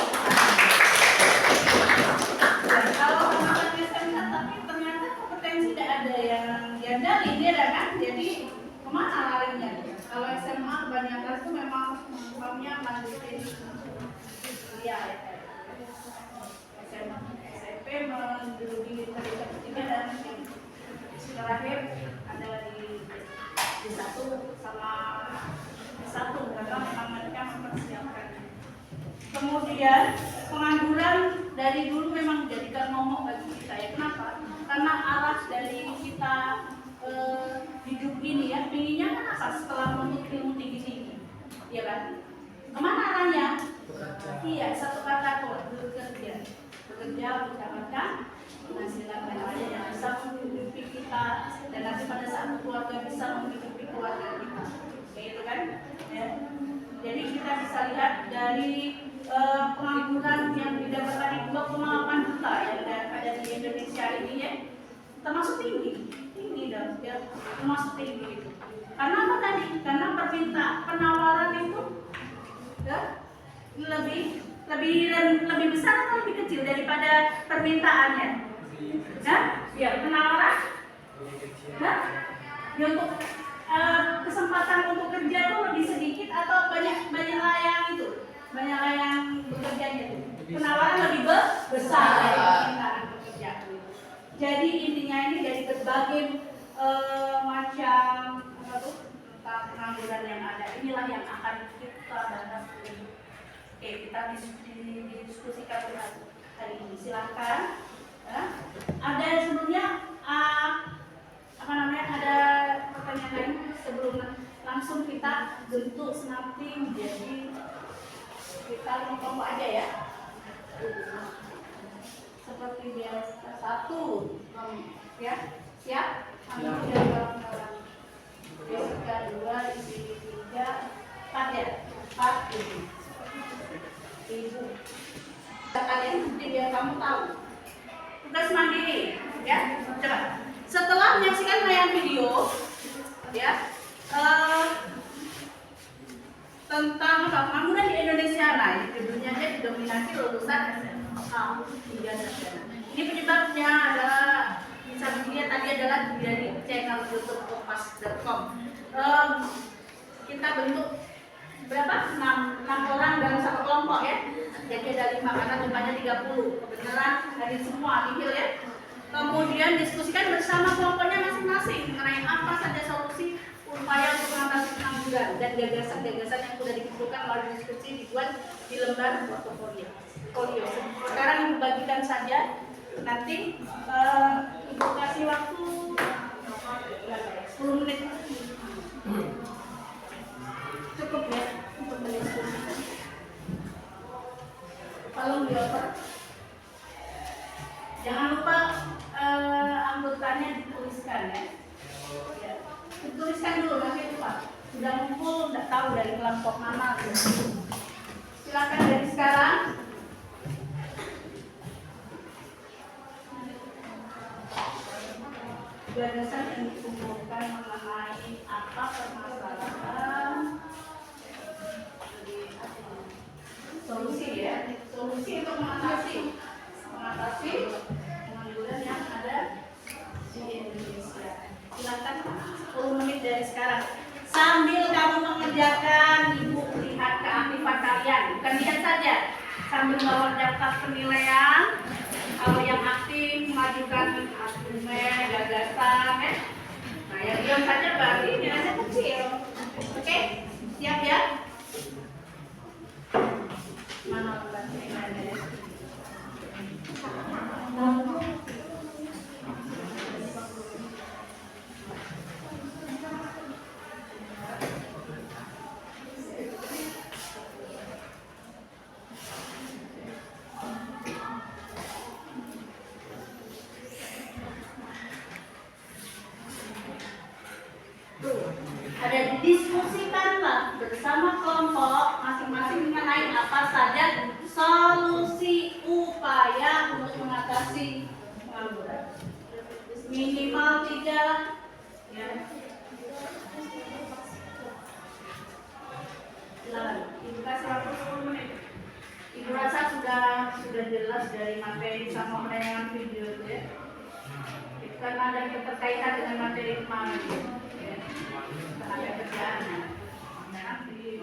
Kalau anak SMK tapi ternyata kompetensi tidak ada yang diandalkan, dia ada kan? Jadi kemana larinya? Kalau SMA kebanyakan itu memang maunya mandiri. Ya, SMA, SMP menduduki peringkat ketiga dan terakhir ada di satu sama satu karena memang mereka mempersiapkan. Kemudian pengangguran dari dulu memang menjadikan momok bagi kita ya. Kenapa? Karena arah dari kita hidup ini ya, pinginnya kan apa setelah menuntut ilmu tinggi-tinggi, ya kan? Kemana arahnya? Iya, satu kata kok, bekerja mendapatkan penghasilan yang bisa menghidupi kita, dan nanti pada saat keluarga bisa menghidupi keluarga kita, kayak gitu kan? Ya. Jadi kita bisa lihat dari pengangguran yang didapatkan 2,8 juta yang ada di Indonesia ini ya, termasuk tinggi dong, ya, termasuk tinggi. Karena apa tadi? Karena penawaran itu ya, lebih besar atau lebih kecil daripada permintaannya? Nah, ya penawaran. Nah, ya, untuk kesempatan untuk kerja itu lebih sedikit atau banyak yang bekerjanya itu. Penawaran lebih besar dari permintaan pekerja. Jadi intinya ini dari berbagai macam tentang pengangguran yang ada, inilah yang akan kita bahas. Oke, kita diskusikan hari ini. Silakan. Ada sebelumnya ada pertanyaan lain sebelum langsung kita bentuk nanti menjadi kita kelompok aja ya. Seperti biasa satu, ya siap? Ambil kawan-kawan. Jessica 2, Ibu 3, 4 ya, 4 Ibu. Kalian nanti biar kamu tahu. Tugas mandiri, ya. Coba. Setelah menyaksikan tayangan video, ya, tentang pengangguran di Indonesia, nah judulnya aja didominasi lulusan SMA hingga sarjana. Ini penyebabnya adalah bisa dilihat tadi adalah dari channel YouTube kompas.com. Kita bentuk berapa? 6 orang dalam satu kelompok ya. Jadi ada 5 karena jumlahnya 30. Kebenaran dari semua nihil ya. Kemudian diskusikan bersama kelompoknya masing-masing mengenai apa saja solusi upaya untuk mengatasi pengangguran dan gagasan-gagasan yang sudah dikumpulkan melalui diskusi dibuat di lembar portofolio. Sekarang Ibu bagikan saja. Nanti Ibu kasih waktu 10 menit. Cukup ya untuk mendiskusikan. Tolong dioper. Jangan lupa anggotanya dituliskan ya. Dituliskan dulu nanti lupa. Sudah ngumpul, tidak tahu dari kelompok mana. Silakan dari sekarang. Gagasan yang dikumpulkan mengenai apa permasalahan, solusi ya, solusi untuk mengatasi pengangguran yang ada di Indonesia. Silakan 10 menit dari sekarang. Sambil kamu mengerjakan, Ibu lihat keaktifan kalian. Bukan lihat saja, sambil bawa daftar penilaian. Kalau yang aktif mengajukan argumen, gagasan, ya. Nah yang diam saja berarti nilainya kecil. Oke, siap ya? Mana lembar penilaiannya? Ada didiskusikanlah kelompok masing-masing mengenai apa saja solusi upaya untuk mengatasi pengangguran. Minimal 3 ya. Silakan. Ibu kasih waktu 10 menit. Ibu rasa sudah jelas dari materi sama penayangan video itu ya. Karena ada keterkaitan dengan materi kemarin ya. Karena ada kerjaannya. Nah, di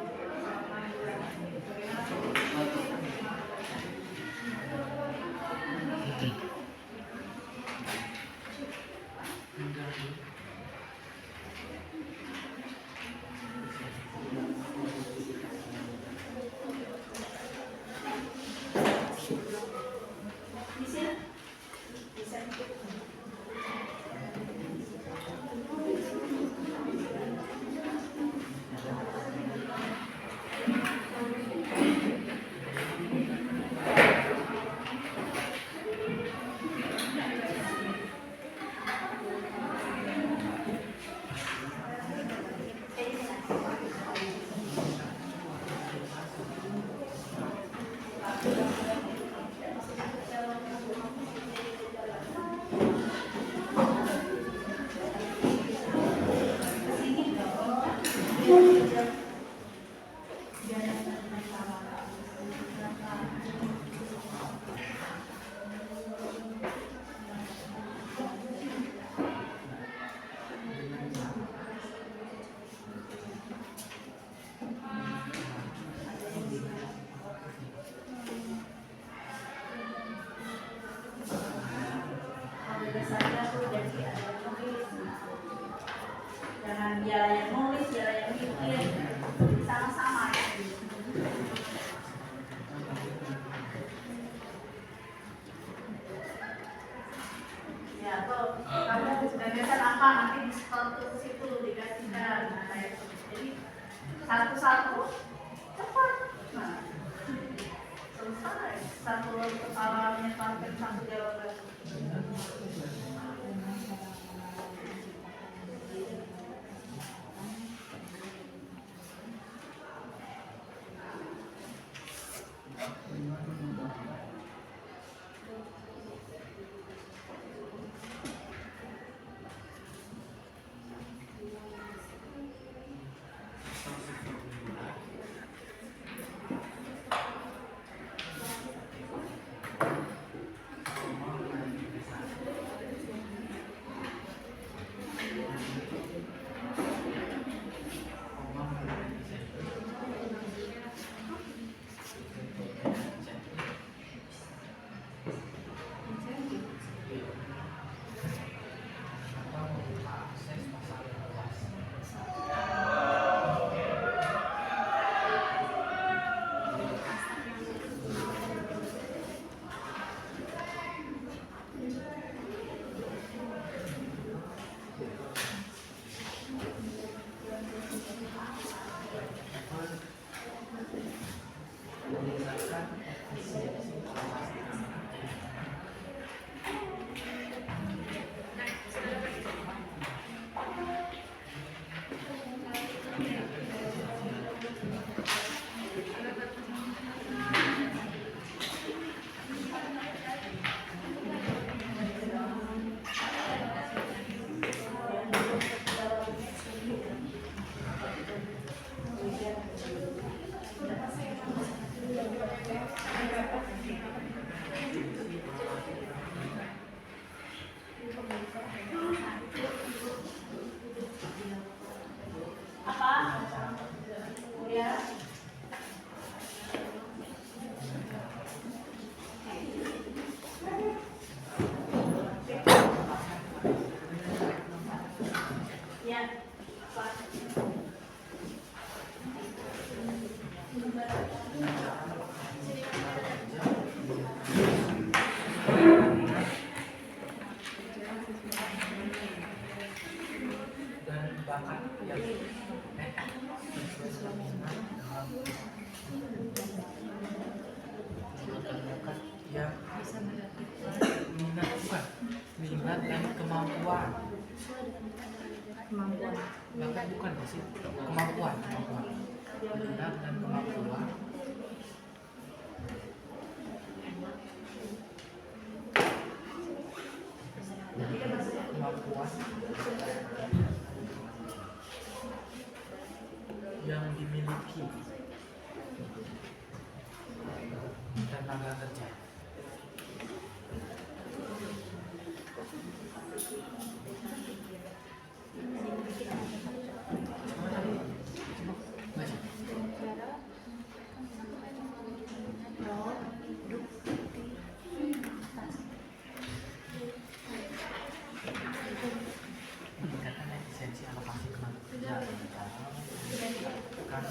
jangan dia yang nulis, dia yang mikir, sama-sama ya. Ya, tuh kamu gagasan apa nanti di sekolah ke situ dikasihkan. Nah, kayak gitu. Jadi satu-satu cepat. Nah, selesai. Satu kepala menyesuaikan satu jawaban. minat dan kemampuan. Bakat bukan sih, kemampuan. minat dan kemampuan, yang dimiliki tenaga kerja. Peningkatan efisiensi alokasi tenaga kerja kan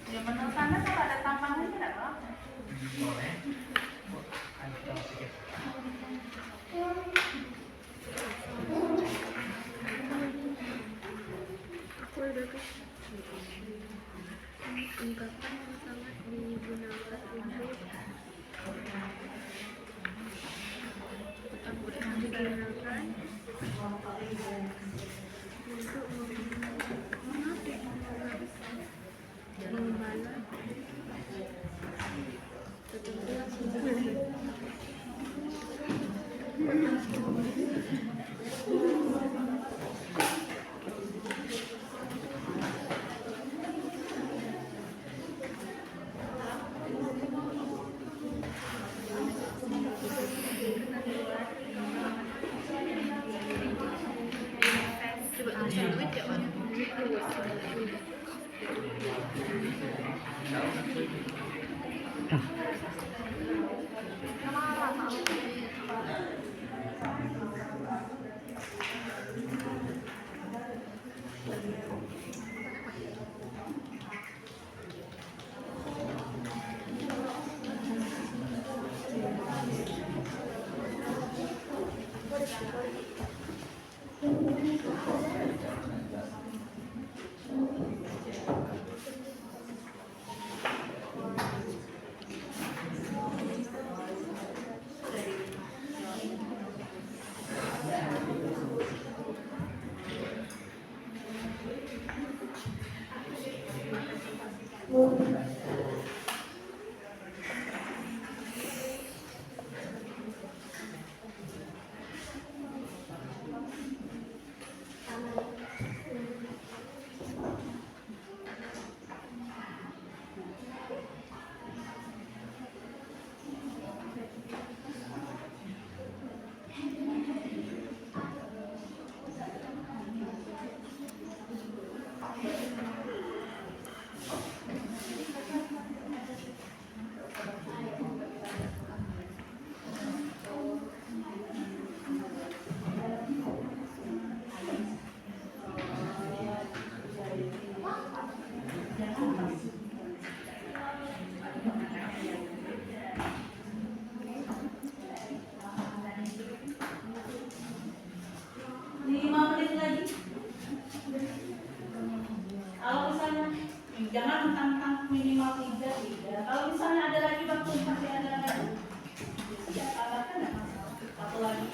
Ya menurut Anda kalau ada tambahan tidak apa? boleh. Ayo sedikit. Ungkapan yang sangat digunakan untuk Jangan mentang-mentang minimal 3 tidak. Kalau misalnya ada lagi waktu masih ada lagi, ya tambahkan ya mas. Satu lagi.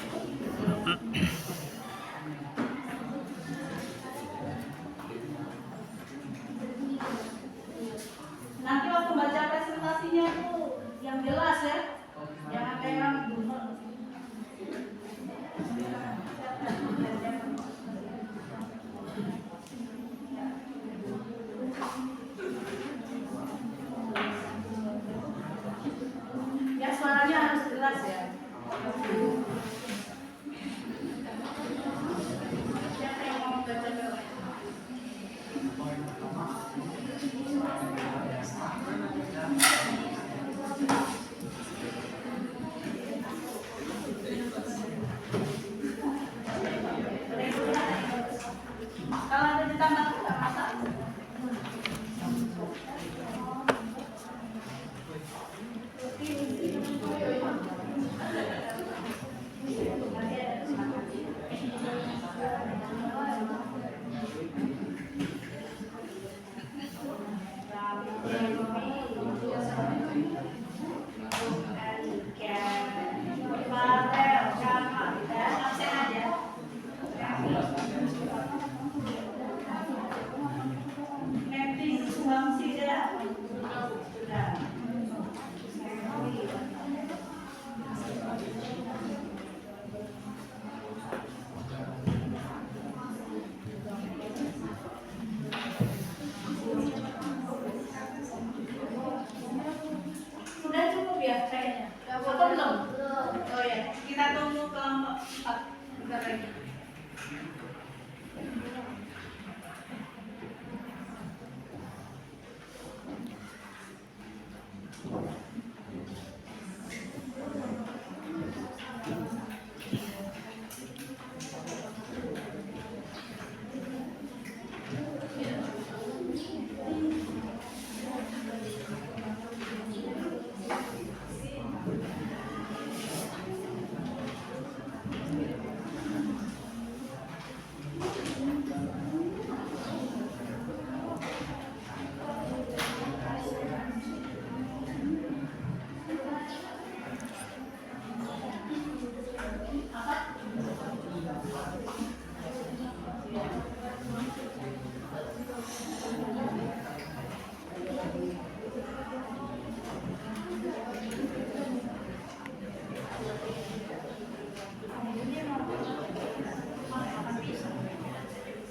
Nanti waktu baca presentasinya tuh yang jelas ya, jangan kayak orang dulu. Ya suaranya harus jelas ya. Siapa yang mau baca dulu? Kalau ada ditambahkan nggak masalah.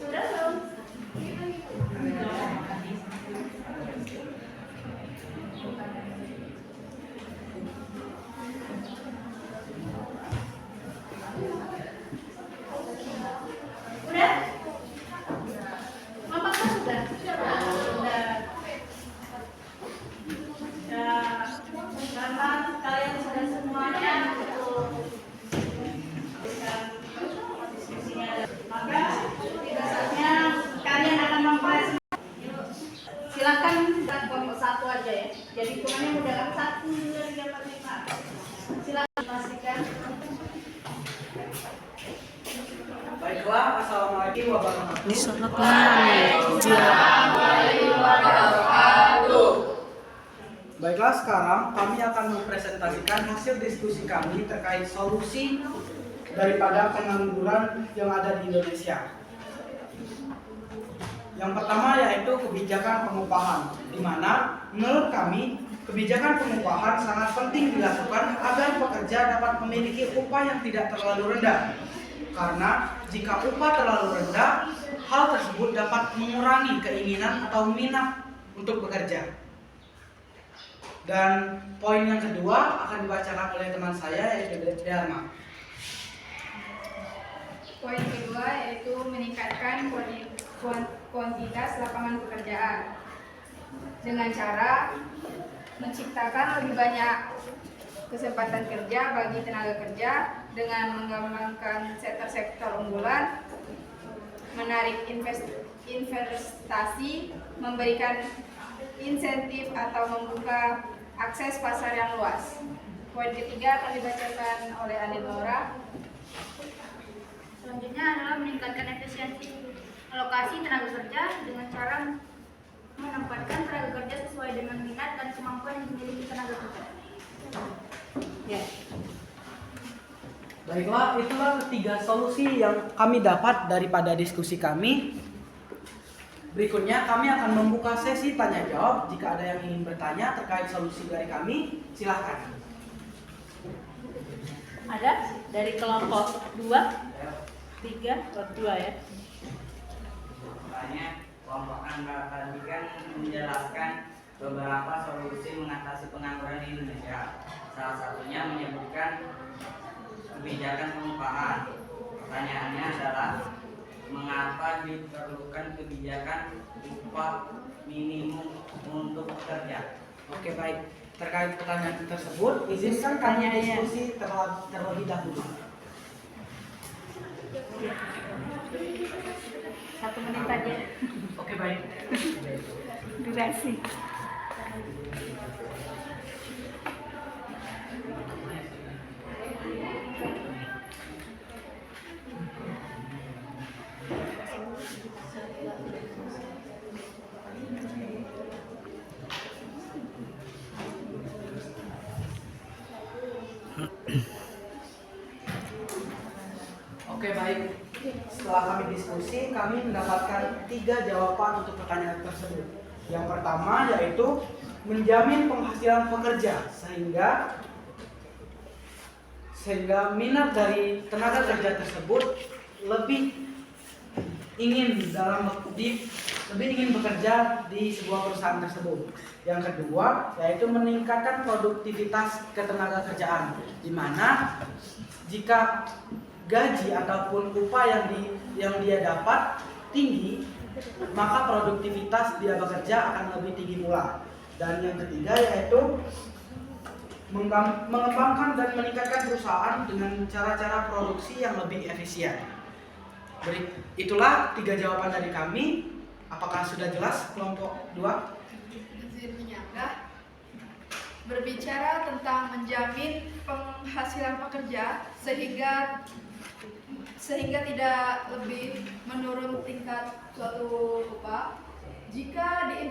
Sudah belum? Udah? Apakah sudah? Sudah. Ya, karena kalian sudah semuanya diskusinya, maka tidak saatnya kalian akan mempresentasikan. Silakan buat kelompok satu aja ya. Jadi hitungannya mudah kan 1, 2, 3, 4, 5. Silakan pastikan. Baiklah, assalamualaikum warahmatullahi Wabarakatuh. Baiklah, sekarang kami akan mempresentasikan hasil diskusi kami terkait solusi daripada pengangguran yang ada di Indonesia. Yang pertama yaitu kebijakan pengupahan, di mana menurut kami kebijakan pengupahan sangat penting dilakukan agar pekerja dapat memiliki upah yang tidak terlalu rendah. Karena jika upah terlalu rendah, hal tersebut dapat mengurangi keinginan atau minat untuk bekerja. Dan poin yang kedua akan dibacakan oleh teman saya yaitu Dharma. Poin kedua yaitu meningkatkan kuantitas lapangan pekerjaan dengan cara menciptakan lebih banyak kesempatan kerja bagi tenaga kerja dengan mengembangkan sektor-sektor unggulan, menarik investasi, memberikan insentif atau membuka akses pasar yang luas. Poin ketiga akan dibacakan oleh Anil Laura. Selanjutnya adalah meningkatkan efisiensi alokasi tenaga kerja dengan cara menempatkan tenaga kerja sesuai dengan minat dan kemampuan yang dimiliki tenaga kerja. Ya. Baiklah, itulah 3 solusi yang kami dapat daripada diskusi kami. Berikutnya kami akan membuka sesi tanya jawab. Jika ada yang ingin bertanya terkait solusi dari kami, silahkan. Ada dari kelompok 2, 3, 2 ya. Makanya kelompok Anda tadi kan menjelaskan beberapa solusi mengatasi pengangguran di Indonesia. Salah satunya menyebutkan kebijakan pengupahan. Pertanyaannya adalah mengapa diperlukan kebijakan upah minimum untuk pekerja? Oke, baik. Terkait pertanyaan tersebut, izinkan kami diskusi terlebih dahulu. 1 menit aja. Oke, baik. Durasi. Oke, baik. Setelah kami diskusi, kami mendapatkan 3 jawaban untuk pertanyaan tersebut. Yang pertama yaitu menjamin penghasilan pekerja sehingga minat dari tenaga kerja tersebut lebih ingin bekerja di sebuah perusahaan tersebut. Yang kedua yaitu meningkatkan produktivitas ketenaga kerjaan, di mana jika gaji ataupun upah yang dia dapat tinggi, maka produktivitas dia bekerja akan lebih tinggi pula. Dan yang ketiga yaitu mengembangkan dan meningkatkan perusahaan dengan cara-cara produksi yang lebih efisien. Itulah 3 jawaban dari kami. Apakah sudah jelas kelompok 2? Izin menyanggah. Berbicara tentang menjamin penghasilan pekerja sehingga tidak lebih menurun tingkat suatu upah. Jika Anda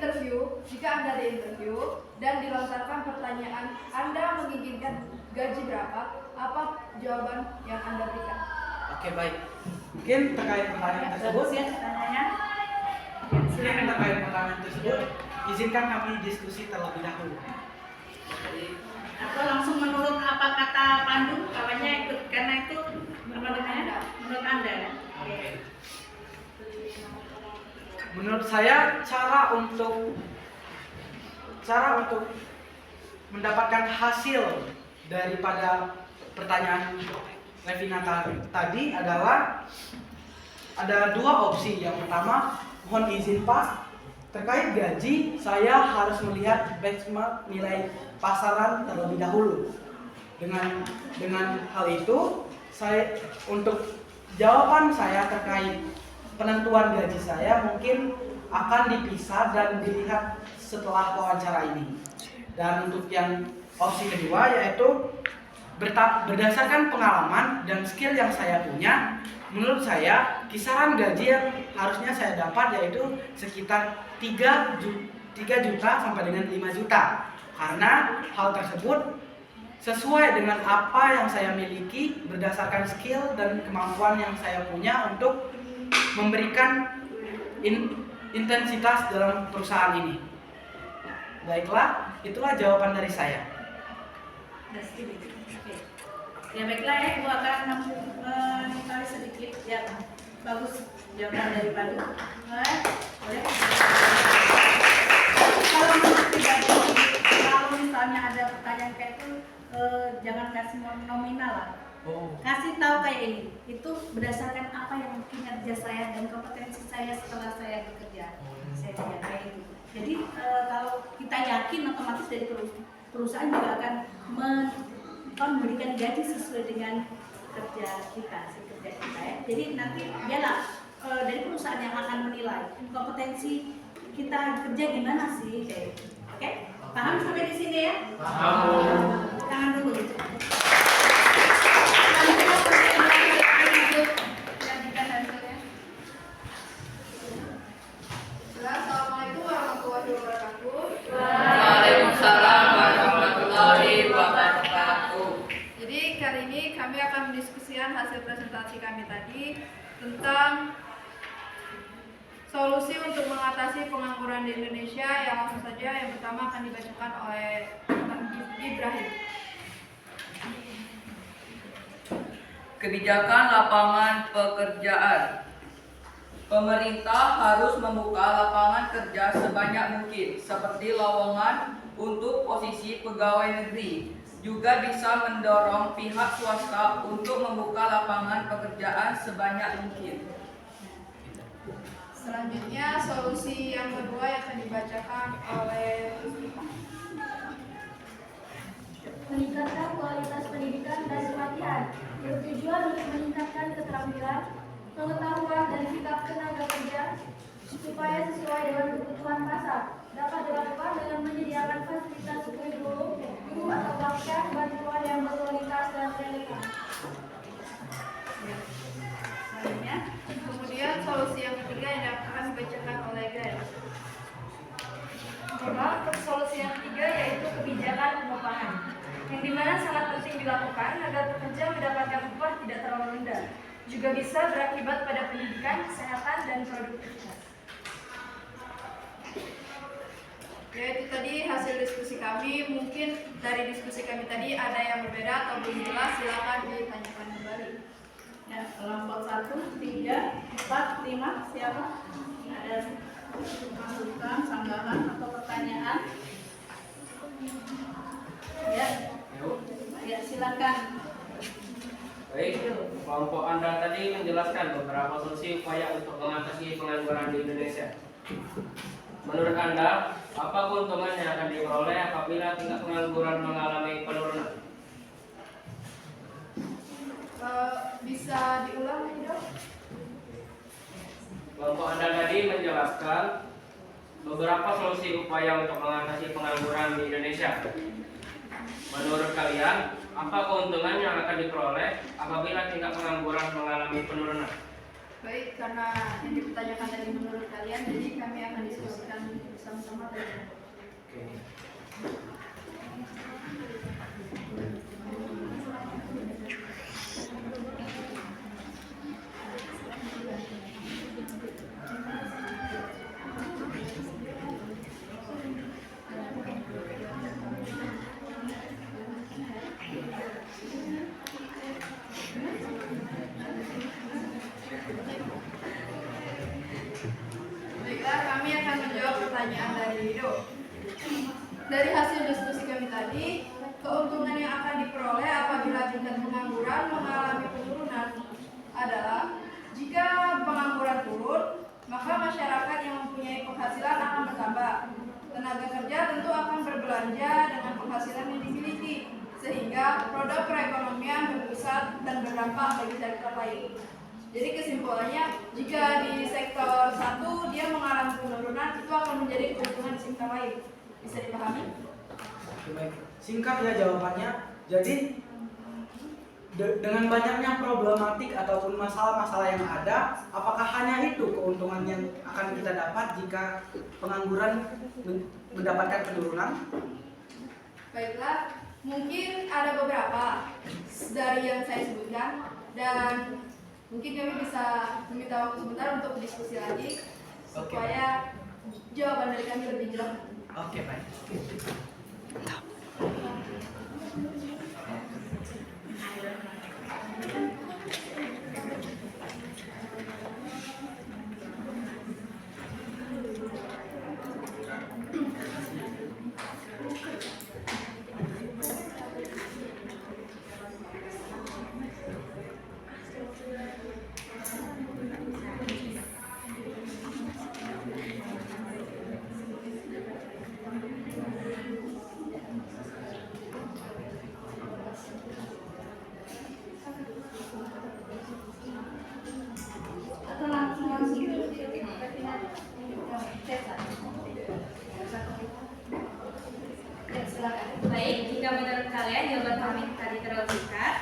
diinterview dan dilontarkan pertanyaan, Anda menginginkan gaji berapa? Apa jawaban yang Anda berikan? Oke, baik. Mungkin terkait pertanyaan tersebut, silakan terkait pertanyaan tersebut, izinkan kami diskusi terlebih dahulu. Atau langsung menurut apa kata Pandu, kawannya ikut karena itu menurut Anda ya? Oke. Menurut saya cara untuk mendapatkan hasil daripada pertanyaan Revina tadi adalah ada 2 opsi. Yang pertama, mohon izin Pak, terkait gaji saya harus melihat benchmark nilai pasaran terlebih dahulu. Dengan hal itu, untuk jawaban saya terkait penentuan gaji saya mungkin akan dipisah dan dilihat setelah wawancara ini. Dan untuk yang opsi kedua yaitu berdasarkan pengalaman dan skill yang saya punya, menurut saya kisaran gaji yang harusnya saya dapat yaitu sekitar 3 juta sampai dengan 5 juta. Karena hal tersebut sesuai dengan apa yang saya miliki berdasarkan skill dan kemampuan yang saya punya untuk memberikan intensitas dalam perusahaan ini. Baiklah, itulah jawaban dari saya. Ya baiklah ya, Ibu akan mengetahui sedikit ya. Bagus jawaban dari Pandu. Boleh? Kalau misalnya ada pertanyaan kayak itu, jangan kasih nominal lah. Kasih tahu kayak ini, itu berdasarkan apa yang kinerja saya dan kompetensi saya setelah saya bekerja. Saya tidak kayak itu. Jadi kalau kita yakin, otomatis dari perusahaan juga akan memberikan gaji sesuai dengan kerja kita ya. Jadi nanti biarlah dari perusahaan yang akan menilai kompetensi kita kerja gimana sih, kayak gitu. Oke? Paham sampai di sini ya? Paham. Tangan dulu. Assalamualaikum warahmatullahi wabarakatuh. Waalaikumsalam warahmatullahi wabarakatuh. Jadi kali ini kami akan mendiskusikan hasil presentasi kami tadi tentang solusi untuk mengatasi pengangguran di Indonesia. Yang langsung saja yang pertama akan dibacakan oleh Ibrahim. Kebijakan lapangan pekerjaan. Pemerintah harus membuka lapangan kerja sebanyak mungkin, seperti lowongan untuk posisi pegawai negeri. Juga bisa mendorong pihak swasta untuk membuka lapangan pekerjaan sebanyak mungkin. Selanjutnya solusi yang kedua yang akan dibacakan oleh Meningkatkan kualitas pendidikan dan pelatihan bertujuan untuk meningkatkan keterampilan, pengetahuan dan sikap tenaga kerja supaya sesuai dengan kebutuhan pasar. Dapat dilakukan dengan menyediakan fasilitas kurikulum, guru atau bahkan bantuan yang berkualitas dan relevan. Kemudian solusi yang ketiga yang akan dibacakan oleh Gael. Untuk solusi yang ketiga yaitu kebijakan pengupahan, yang dimana sangat penting dilakukan agar pekerja mendapatkan upah tidak terlalu rendah, juga bisa berakibat pada pendidikan, kesehatan, dan produktivitas. Ya, itu tadi hasil diskusi kami. Mungkin dari diskusi kami tadi ada yang berbeda atau belum jelas, silakan ditanyakan kembali. Ya, kelompok 1, 3, 4, 5, siapa? Ada masukan, sanggahan atau pertanyaan? Ya, ya silakan. Baik, kelompok Anda tadi menjelaskan beberapa solusi upaya untuk mengatasi pengangguran di Indonesia. Menurut Anda, apa keuntungan yang akan diperoleh apabila tingkat pengangguran mengalami penurunan? Bisa diulang lagi dong? Kelompok Anda tadi menjelaskan beberapa solusi upaya untuk mengatasi pengangguran di Indonesia. Menurut kalian, apa keuntungan yang akan diperoleh apabila tingkat pengangguran mengalami penurunan? Baik, karena yang dipertanyakan tadi menurut kalian, jadi kami akan diskusikan bersama-sama tadi. Baiklah, kami akan menjawab pertanyaan dari Rido. Dari hasil diskusi kami tadi, keuntungan yang akan diperoleh apabila tingkat pengangguran mengalami penurunan adalah jika pengangguran turun, maka masyarakat yang mempunyai penghasilan akan bertambah. Tenaga kerja tentu akan berbelanja dengan penghasilan yang dimiliki, sehingga produk perekonomian berpusat dan berdampak bagi sektor lain. Jadi kesimpulannya, jika di sektor satu dia mengalami penurunan, itu akan menjadi keuntungan di sektor lain. Bisa dipahami? Baik, singkat ya jawabannya. Jadi dengan banyaknya problematik ataupun masalah-masalah yang ada, apakah hanya itu keuntungan yang akan kita dapat jika pengangguran mendapatkan penurunan? Baiklah, mungkin ada beberapa dari yang saya sebutkan, dan mungkin kami bisa meminta waktu sebentar untuk diskusi lagi supaya jawaban dari kami lebih jelas. Oke, baik. Baik, jika menurut kalian jawaban kami tadi terlalu singkat,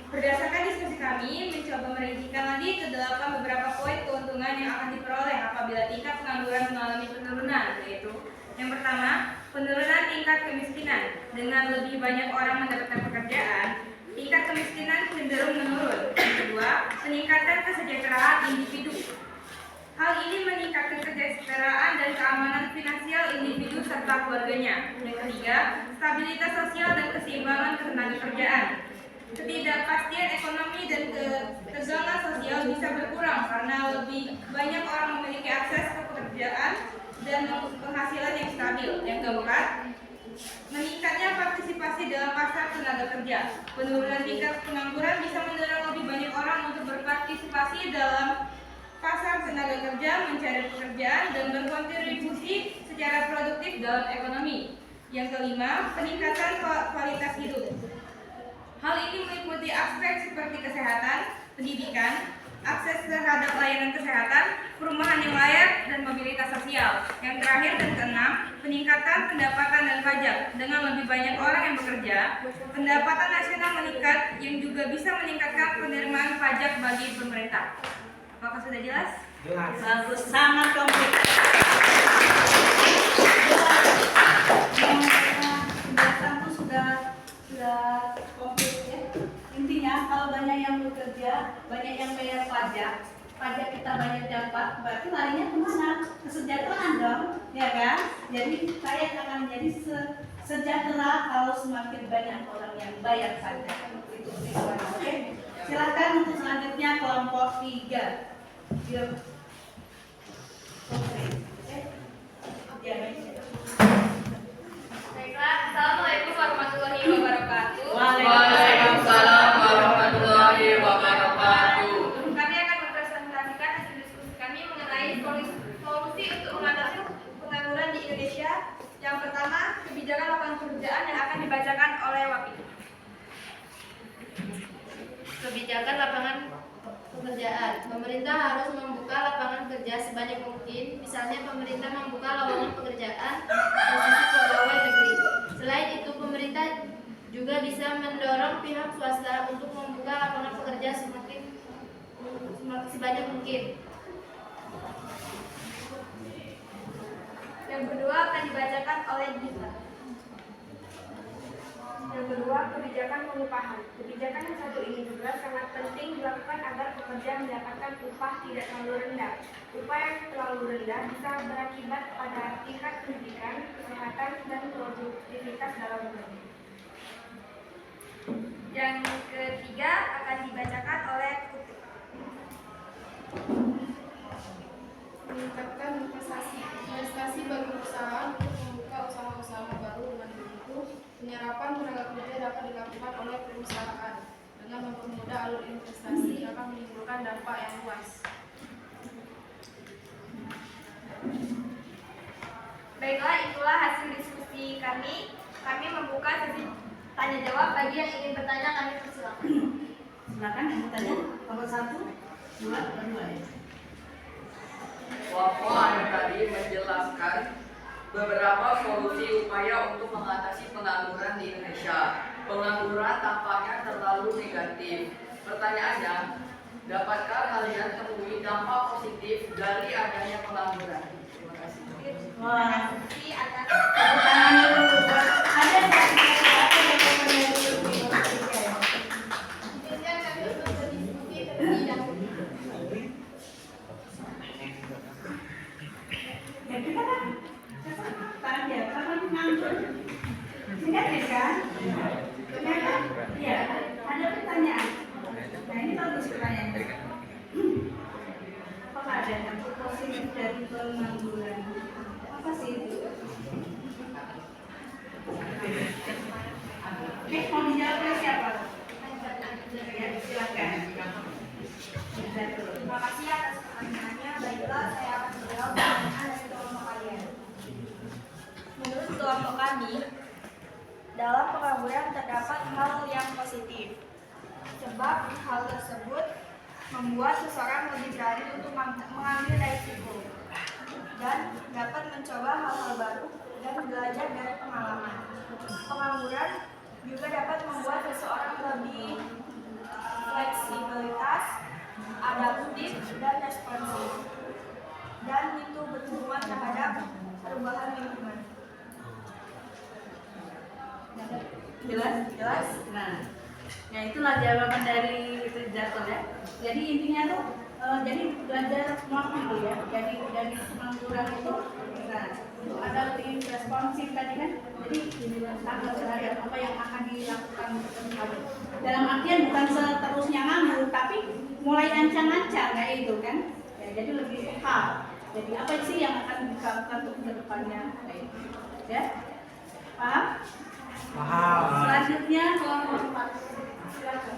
berdasarkan diskusi kami mencoba merincikan lagi ke 8 beberapa poin keuntungan yang akan diperoleh apabila tingkat pengangguran mengalami penurunan, yaitu yang pertama, penurunan tingkat kemiskinan. Dengan lebih banyak orang mendapatkan pekerjaan, tingkat kemiskinan cenderung menurun. Yang kedua, peningkatan kesejahteraan individu. Hal ini meningkatkan kesejahteraan dan keamanan finansial individu serta keluarganya. Yang ketiga, stabilitas sosial dan keseimbangan ketenagakerjaan. Ketidakpastian ekonomi dan ketegangan sosial bisa berkurang karena lebih banyak orang memiliki akses ke pekerjaan dan penghasilan yang stabil. Yang keempat, meningkatnya partisipasi dalam pasar tenaga kerja. Penurunan tingkat pengangguran bisa mendorong lebih banyak orang untuk berpartisipasi dalam pasar tenaga kerja, mencari pekerjaan, dan berkontribusi secara produktif dalam ekonomi. Yang kelima, peningkatan kualitas hidup. Hal ini meliputi aspek seperti kesehatan, pendidikan, akses terhadap layanan kesehatan, perumahan yang layak, dan mobilitas sosial. Yang terakhir dan keenam, peningkatan pendapatan dan pajak. Dengan lebih banyak orang yang bekerja, pendapatan nasional meningkat yang juga bisa meningkatkan penerimaan pajak bagi pemerintah. Apakah sudah jelas? Jelas. Bagus, sangat komplit. Penjelasan itu sudah komplit ya. Intinya kalau banyak yang bekerja, banyak yang bayar pajak, pajak kita banyak dapat, berarti larinya kemana? Kesejahteraan dong, ya kan? Jadi rakyat akan menjadi sejahtera kalau semakin banyak orang yang bayar pajak. Itu oke. Silakan untuk selanjutnya kelompok 3. Baiklah, assalamualaikum warahmatullahi wabarakatuh. Waalaikumsalam warahmatullahi kebijakan lapangan pekerjaan. Pemerintah harus membuka lapangan kerja sebanyak mungkin. Misalnya pemerintah membuka lowongan pekerjaan posisi pegawai negeri. Selain itu, pemerintah juga bisa mendorong pihak swasta untuk membuka lapangan pekerja sebanyak mungkin. Yang kedua akan dibacakan oleh Gita. Yang kedua, kebijakan pengupahan. Kebijakan yang satu ini juga sangat penting dilakukan agar pekerja mendapatkan upah tidak terlalu rendah. Upah yang terlalu rendah bisa berakibat pada tingkat pendidikan, kesehatan, dan produktivitas dalam bekerja. Yang ketiga akan dibacakan oleh Putri. Meningkatkan investasi bagi perusahaan untuk membuka usaha-usaha baru. Dengan begitu, penyerapan tenaga kerja dapat dilakukan oleh perusahaan. Dengan mempermudah alur investasi akan menimbulkan dampak yang luas. Baiklah, itulah hasil diskusi kami. Kami membuka sesi tanya jawab. Bagi yang ingin bertanya, kami persilakan. Silakan yang bertanya. Nomor 1, 2, 2 ya. Wawan tadi menjelaskan beberapa solusi upaya untuk mengatasi pengangguran di Indonesia. Pengangguran tampaknya terlalu negatif. Pertanyaannya, dapatkah kalian temui dampak positif dari adanya pengangguran? Terima kasih. Wah, Atas tepuk tangan dulu. Ada yang ya kita kan sekarang dia kapan nganggur negatif kan? Ya kan? Iya, ada pertanyaan. Nah ini bagus pertanyaannya. Apakah ada dampak positif dari pengangguran? Apa sih itu? Oke, mau dijawab oleh siapa? Ya, silakan. Terima kasih atas pertanyaannya. Baiklah, saya akan menjawab pertanyaan dari kelompok kalian. Menurut kelompok kami, dalam pengangguran terdapat hal yang positif. Sebab hal tersebut membuat seseorang lebih berani untuk mengambil resiko dan dapat mencoba hal-hal baru dan belajar dari pengalaman. Pengangguran juga dapat membuat seseorang lebih fleksibilitas, adaptif, dan responsif, dan itu berhubungan terhadap perubahan lingkungan. Jelas? Nah, ya itulah jawaban dari itu Jatuh ya. Jadi intinya tuh, jadi belajar mampu ya. Jadi dari pengangguran itu, nah, ada lebih responsif tadi kan. Jadi tanggap terhadap apa yang akan dilakukan kamu. Dalam artian bukan seterusnya nganggur, tapi mulai ancang-ancang kayak itu kan. Ya, jadi lebih paham. Jadi apa sih yang akan dilakukan untuk kedepannya? Kayak itu. Ya, paham? Paham. Selanjutnya kelompok 4. Silakan.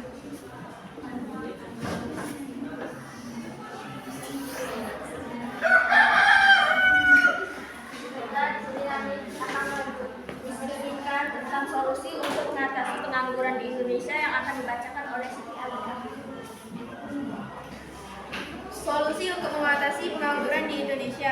Diskusikan tentang solusi untuk mengatasi pengangguran di Indonesia yang akan dibacakan oleh Siti Alika. Solusi untuk mengatasi pengangguran di Indonesia.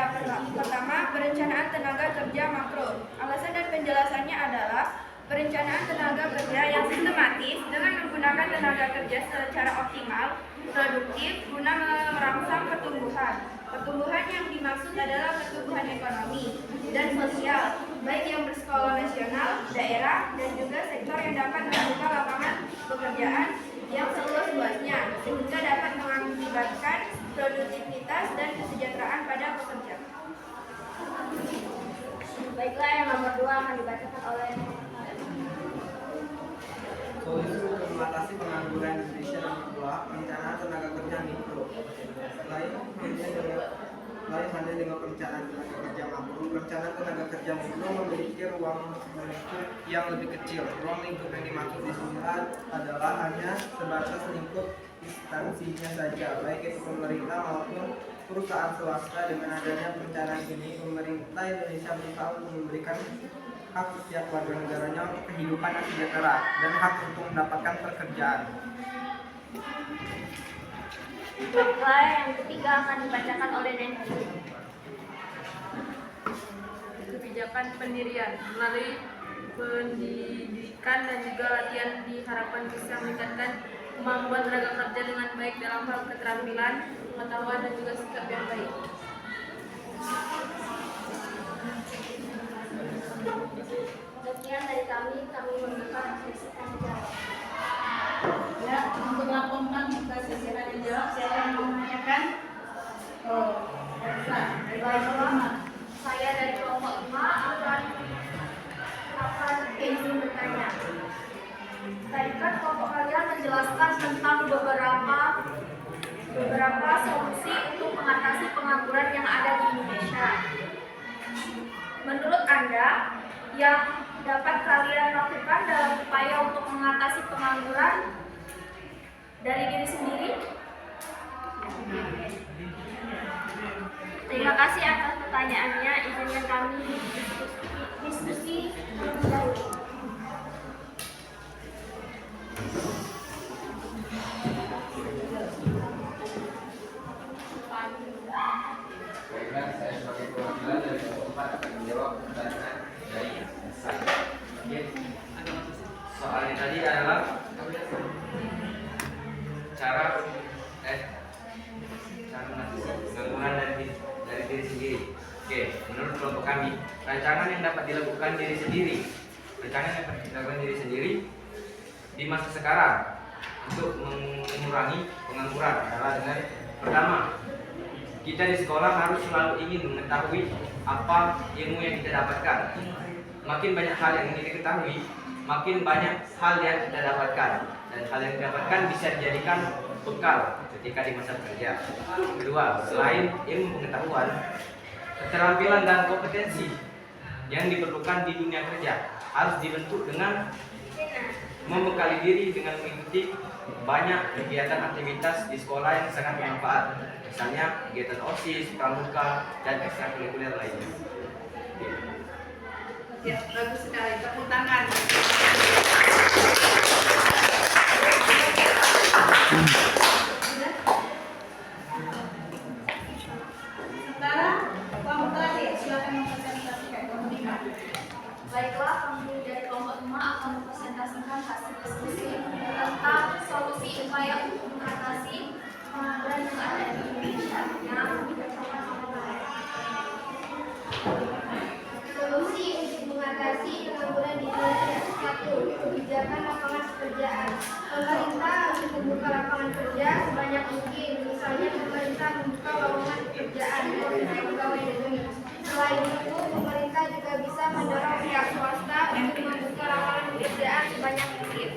Pertama, perencanaan tenaga kerja makro. Alasan dan penjelasannya adalah perencanaan tenaga kerja yang sistematis dengan menggunakan tenaga kerja secara optimal, produktif, guna merangsang pertumbuhan. Pertumbuhan yang dimaksud adalah pertumbuhan ekonomi dan sosial, baik yang berskala nasional, daerah, dan juga sektor yang dapat membuka lapangan pekerjaan yang seluas-luasnya, sehingga dapat mengakibatkan produktivitas dan kesejahteraan pada pekerja. Baiklah, yang nomor 2 akan dibacakan oleh Solusi untuk mengatasi pengangguran Indonesia yang kedua, perencanaan tenaga kerja mikro. Selain halnya dengan perencanaan tenaga kerja makro, perencanaan tenaga kerja mikro memiliki ruang lingkup yang lebih kecil. Ruang lingkup yang dimaksud di sini adalah hanya sebatas lingkup instansinya saja, baik itu pemerintah maupun perusahaan swasta. Dengan adanya perencanaan ini, pemerintah Indonesia berusaha untuk memberikan hak setiap warga negaranya untuk kehidupan yang sejahtera dan hak untuk mendapatkan pekerjaan. Baiklah, yang ketiga akan dibacakan oleh Nancy. Kebijakan pendirian melalui pendidikan dan juga latihan diharapkan bisa meningkatkan kemampuan tenaga kerja dengan baik dalam hal keterampilan, pengetahuan dan juga sikap yang baik. Sekian dari kami membuka sesi tanya jawab. Ya, untuk melaporkan ke sesi tanya jawab, siapa yang mau menanyakan? Baiklah, saya dari kelompok 5 akan izin bertanya. Tadi kan kelompok kalian menjelaskan tentang beberapa solusi untuk mengatasi pengangguran yang ada di Indonesia. Menurut Anda, yang dapat kalian lakukan dalam upaya untuk mengatasi pengangguran dari diri sendiri? Terima kasih atas pertanyaannya. Izinkan kami diskusi terlebih dahulu. Baiklah, saya sebagai perwakilan dari kelompok 4 akan menjawab pertanyaan dari saya. Soalnya tadi adalah cara pengangguran dari diri sendiri. Oke, menurut kelompok kami, rancangan yang dapat dilakukan diri sendiri di masa sekarang untuk mengurangi pengangguran adalah dengan pertama, kita di sekolah harus selalu ingin mengetahui apa ilmu yang kita dapatkan. Makin banyak hal yang ingin kita ketahui, makin banyak hal yang kita dapatkan, dan hal yang didapatkan bisa dijadikan bekal ketika di masa kerja. Kedua, selain ilmu pengetahuan, keterampilan dan kompetensi yang diperlukan di dunia kerja harus dibentuk dengan membekali diri dengan mengikuti banyak kegiatan aktivitas di sekolah yang sangat bermanfaat, misalnya kegiatan OSIS, pramuka, dan ekstrakurikuler lainnya. Ya, bagus sekali. Tepuk tangan. Sekarang kelompok terakhir, silakan mempresentasikan kelompok 5. Baiklah, kami dari kelompok 5 akan mempresentasikan hasil diskusi tentang solusi upaya untuk mengatasi pengangguran yang ada di Indonesia yang diberikan oleh mereka. Solusi untuk mengatasi pengangguran di Indonesia. 1. Kebijakan lapangan pekerjaan. Pemerintah harus membuka lapangan kerja sebanyak mungkin. Misalnya pemerintah membuka lowongan pekerjaan untuk pegawai negeri. Selain itu, pemerintah juga bisa mendorong pihak swasta untuk membuka lapangan pekerjaan sebanyak mungkin.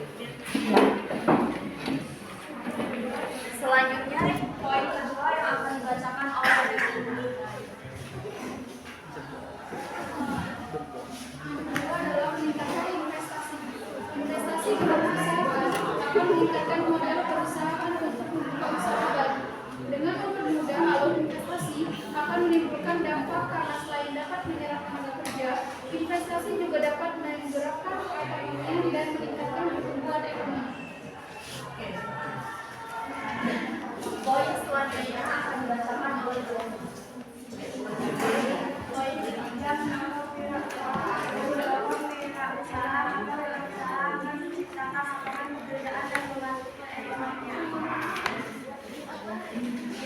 Selanjutnya, poin kedua yang akan dibacakan oleh Ibu. Kedua adalah meningkatkan investasi. Investasi ke perusahaan akan meningkatkan modal perusahaan untuk membuka usaha baru. Dengan mempermudah alur investasi akan menimbulkan dampak karena selain dapat menyerap tenaga kerja, investasi juga dapat menggerakkan perekonomian dan meningkatkan pertumbuhan ekonomi. Poin selanjutnya akan dibacakan oleh Ibu. Poin ketiga, beberapa usaha akan menciptakan lapangan pekerjaan dan membantu ekonominya.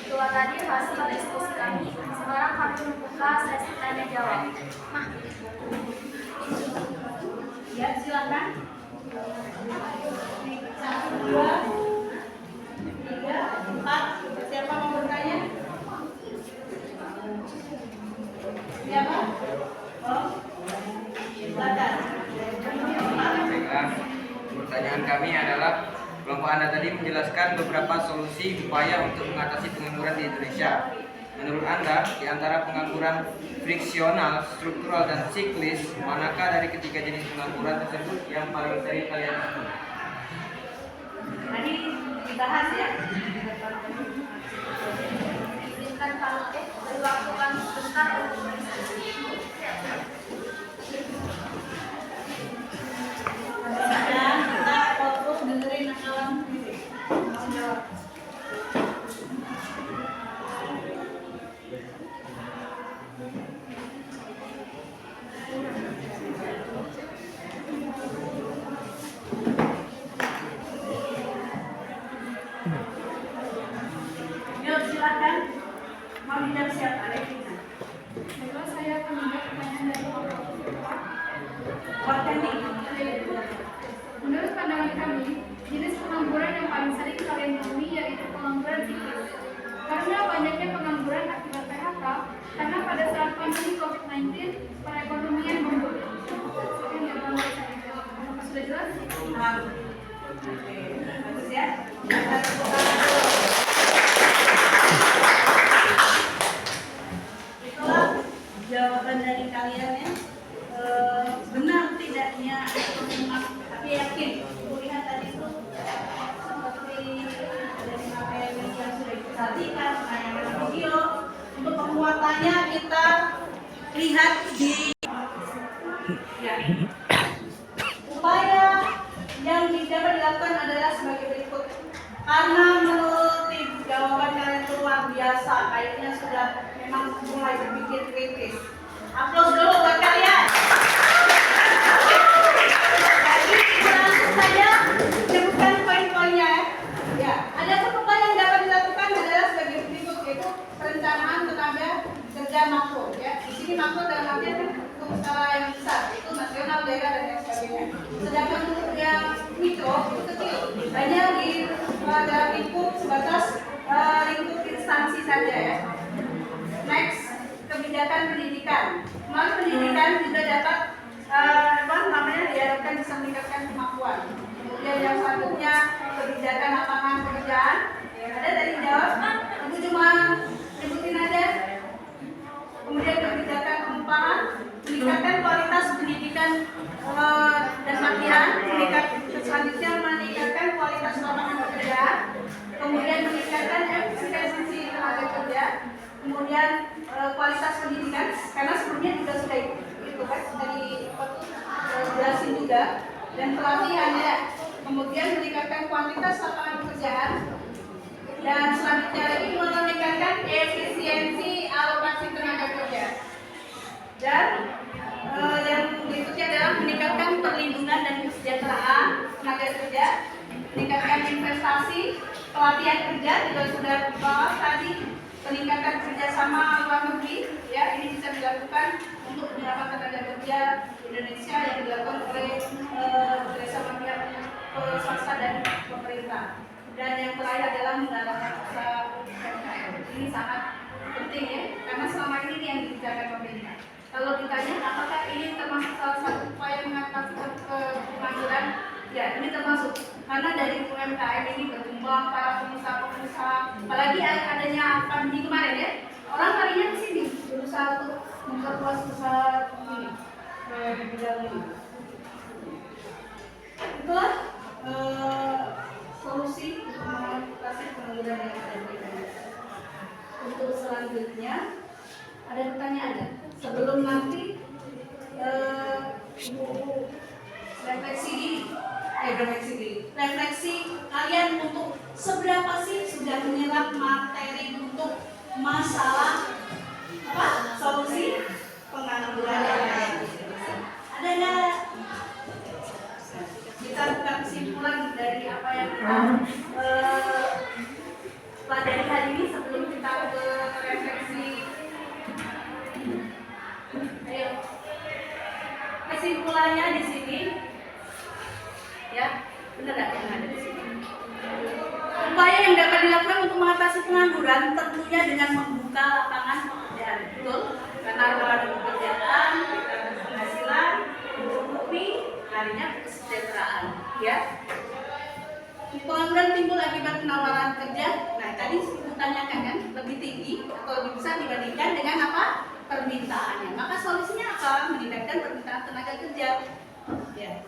Itulah tadi hasil diskusi kami. Sekarang kami membuka sesi tanya jawab. Ya, silakan. 1, 2, 3, 4. Siapa mau bertanya? Siapa? Oh, silakan. Baiklah, pertanyaan kami adalah kelompok Anda tadi menjelaskan beberapa solusi upaya untuk mengatasi pengangguran di Indonesia. Menurut Anda, di antara pengangguran friksional, struktural, dan siklis, manakah dari ketiga jenis pengangguran tersebut yang paling sering kalian temui? Tadi dibahas ya. Izinkan kami dilakukan sebentar untuk berdiskusi. Dan kita fokus dengerin alam sendiri. Kemudian siapa? Revina. Baiklah, saya akan menjawab pertanyaan dari Bapak. Wakani. Menurut pandangan kami, jenis pengangguran yang paling sering kalian temui yaitu pengangguran psikis. Karena banyaknya pengangguran akibat PHK, karena pada saat pandemi COVID-19, perekonomian mundur. Sekian yang mau saya jawab. Apakah sudah jelas? Oke, bagus ya. Itulah jawaban dari kalian ya. Benar tidaknya tapi yakin kuliah tadi itu seperti dari materi yang sudah diperhatikan tayangan video untuk pemuatannya kita lihat di ya. Upaya yang dapat dilakukan adalah sebagai berikut. Karena menurut jawaban kalian itu luar biasa, kayaknya sudah memang mulai berpikir kritis. Aplaus dulu buat kalian. Jadi kita langsung saja menyebutkan poin-poinnya. Ya, ada upaya yang dapat dilakukan adalah sebagai berikut, yaitu perencanaan tenaga kerja makro. Ya, di sini makro dalam artian untuk skala yang besar, itu nasional, daerah dan lain sebagainya. Sedangkan untuk yang mikro itu kecil, hanya di dalam lingkup sebatas lingkup instansi saja ya. Next, kebijakan pendidikan. Melalui pendidikan juga dapat diharapkan bisa meningkatkan kemampuan. Kemudian yang selanjutnya kebijakan lapangan pekerjaan. Ada dari jawab, ibu cuma nyebutin aja. Kemudian kebijakan pengupahan, meningkatkan kualitas pendidikan dan pelatihan, selanjutnya meningkatkan kualitas lapangan pekerjaan, kemudian meningkatkan efisiensi tenaga kerja, kemudian kualitas pendidikan, karena sebelumnya juga sudah itu kan dari jelasin juga, dan pelatihan ya, kemudian meningkatkan kuantitas lapangan pekerjaan, dan selanjutnya lagi meningkatkan efisiensi alokasi tenaga kerja, dan yang berikutnya adalah meningkatkan perlindungan dan kesejahteraan tenaga kerja, meningkatkan investasi, pelatihan kerja juga sudah dibahas tadi, peningkatan kerjasama luar negeri, ya ini bisa dilakukan untuk penyerapan tenaga kerja Indonesia yang dilakukan oleh bekerjasama pihak swasta dan pemerintah. Dan yang terakhir adalah menggalakkan usaha UMKM. Ini sangat penting ya, karena selama ini yang dibicarakan pemerintah. Kalau ditanya apakah ini termasuk salah satu upaya mengatasi pengangguran, ya ini termasuk. Karena dari UMKM ini berkembang para pengusaha-pengusaha, apalagi adanya pandemi kemarin ya, orang larinya ke sini berusaha untuk memperluas usaha ini di bidang ini. Itulah solusi untuk mengatasi pengangguran yang ada di Indonesia. Untuk selanjutnya ada pertanyaan ya? Sebelum nanti refleksi kalian untuk seberapa sih sudah menyerap materi untuk masalah solusi pengangguran yang ada. Ada nggak? Kita buka kesimpulan dari apa yang kita pelajari hari ini sebelum kita ke refleksi. Ayo. Kesimpulannya di sini, ya, benar nggak yang ada di sini? Upaya yang dapat dilakukan untuk mengatasi pengangguran tentunya dengan membuka lapangan pekerjaan, betul? Karena kalau ada pekerjaan, kita ada penghasilan, mencukupi, harinya kesejahteraan, ya. Pengangguran timbul akibat penawaran kerja. Nah, tadi ditanyakan kan, lebih tinggi atau lebih besar dibandingkan dengan apa? Permintaannya. Maka solusinya apa? Meningkatkan permintaan tenaga kerja. Ya.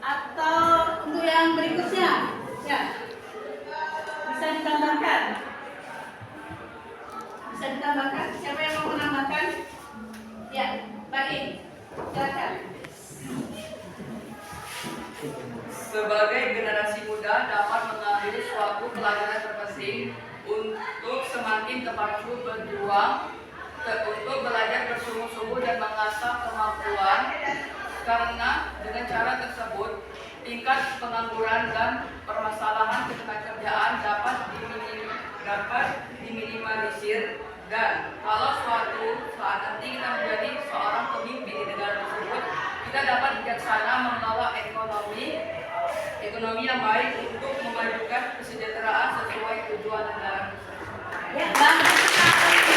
Atau untuk yang berikutnya, ya. Bisa ditambahkan. Bisa ditambahkan. Siapa yang mau menambahkan? Ya, baik. Silakan. Sebagai generasi muda dapat mengambil suatu pelajaran terpenting untuk semakin terpacu berjuang untuk belajar bersungguh-sungguh dan mengasah kemampuan, karena dengan cara tersebut tingkat pengangguran dan permasalahan ketenagakerjaan dapat diminimalisir Dan kalau suatu saat nanti kita menjadi seorang pemimpin di negara tersebut, kita dapat bijaksana mengelola ekonomi yang baik untuk memajukan kesejahteraan sesuai tujuan negara tersebut. Ya, bagus sekali.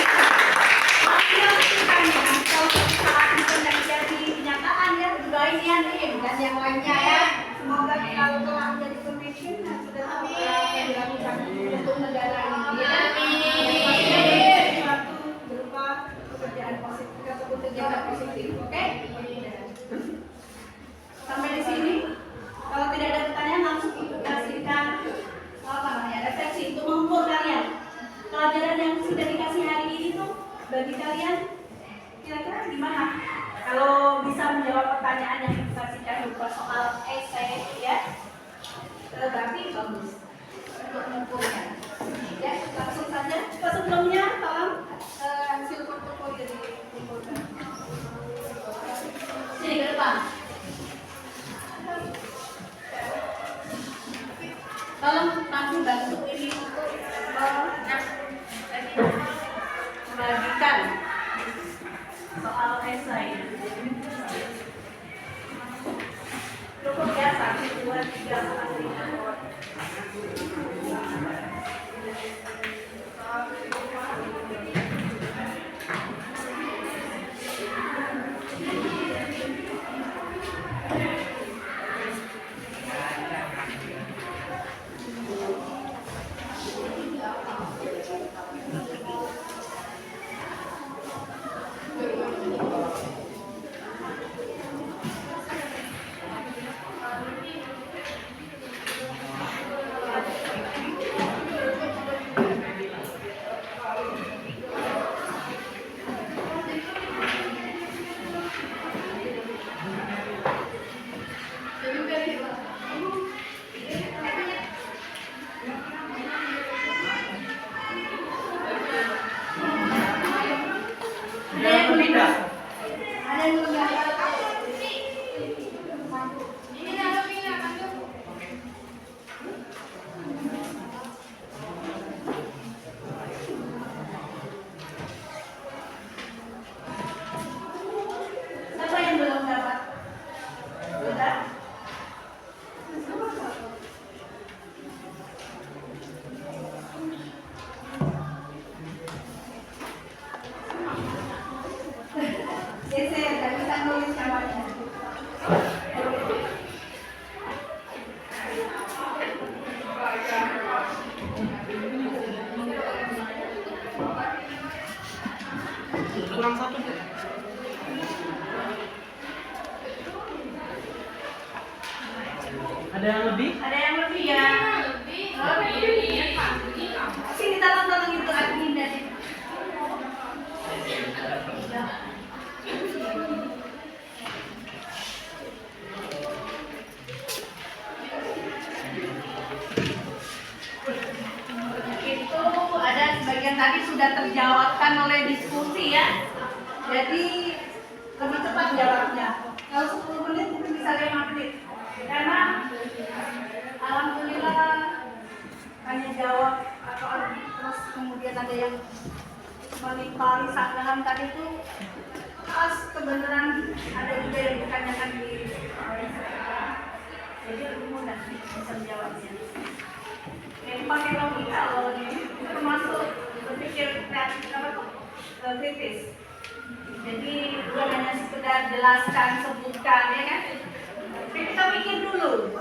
Kalau saat itu menjadi kenyataan ya, doain ya nih dan yang lainnya ya. Semoga kalau telah menjadi pemimpin dan sudah tahu apa yang dilakukan untuk negara ini. Amin. Suatu berupa pekerjaan positif ataupun kegiatan positif, oke? Sampai di sini. Kalau tidak ada pertanyaan langsung kasihkan apa namanya refleksi untuk mengukur kalian. Pelajaran yang sudah dikasih hari ini tuh bagi kalian kira-kira gimana? Kalau bisa menjawab pertanyaan yang dikasihkan berupa soal esai ya, berarti bagus untuk mengukurnya. Ya, langsung saja. Sebelumnya tolong hasil portofolio dikumpulkan. Sini ke depan. Tolong nanti bantu ini untuk membagikan soal esai. Cukup ya 1, 2, 3, 4, 1. Ada yang lebih? Ada yang lebih ya? Lebih. Sini tolong itu admin dari. Itu ada sebagian tadi sudah terjawabkan oleh diskusi ya. Jadi lebih cepat jawabnya. Kalau 10 menit mungkin bisa 5 menit. Karena alhamdulillah hanya jawab atau terus kemudian ada yang menimpali sanggahan tadi itu pas kebenaran ada juga yang ditanyakan di jadi lebih mudah bisa menjawabnya. Jadi pakai logika loh ini termasuk berpikir kreatif apa tuh kritis. Jadi bukan hanya sekedar jelaskan sebutkan ya kan. Kita pikir dulu.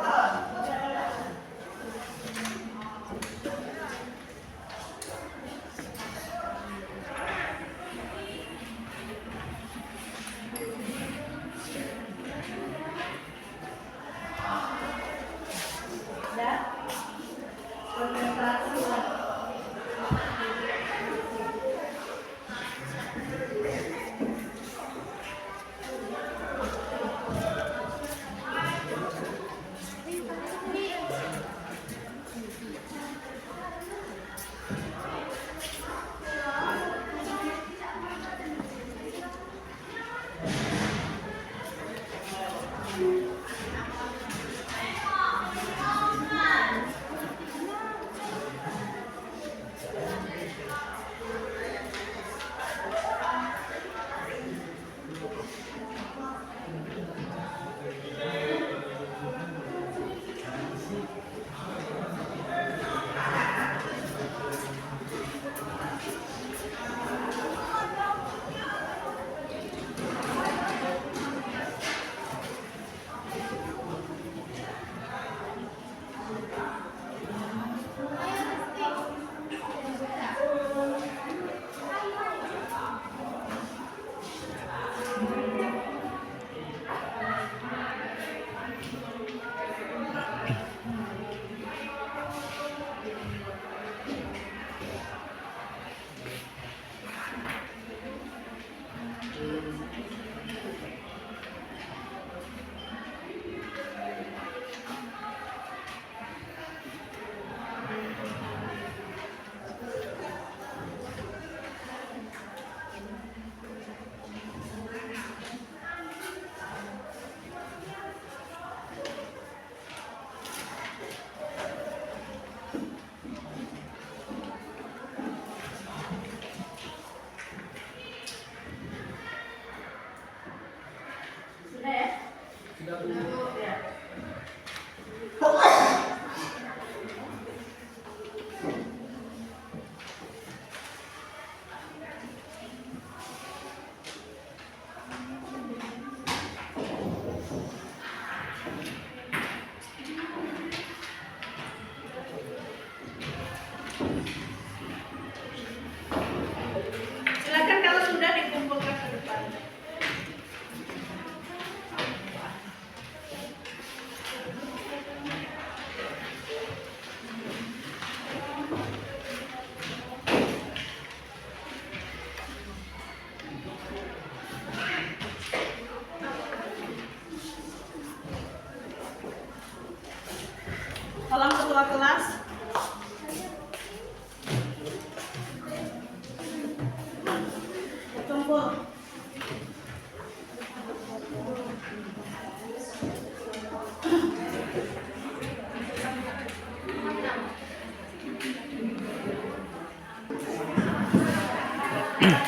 Lambat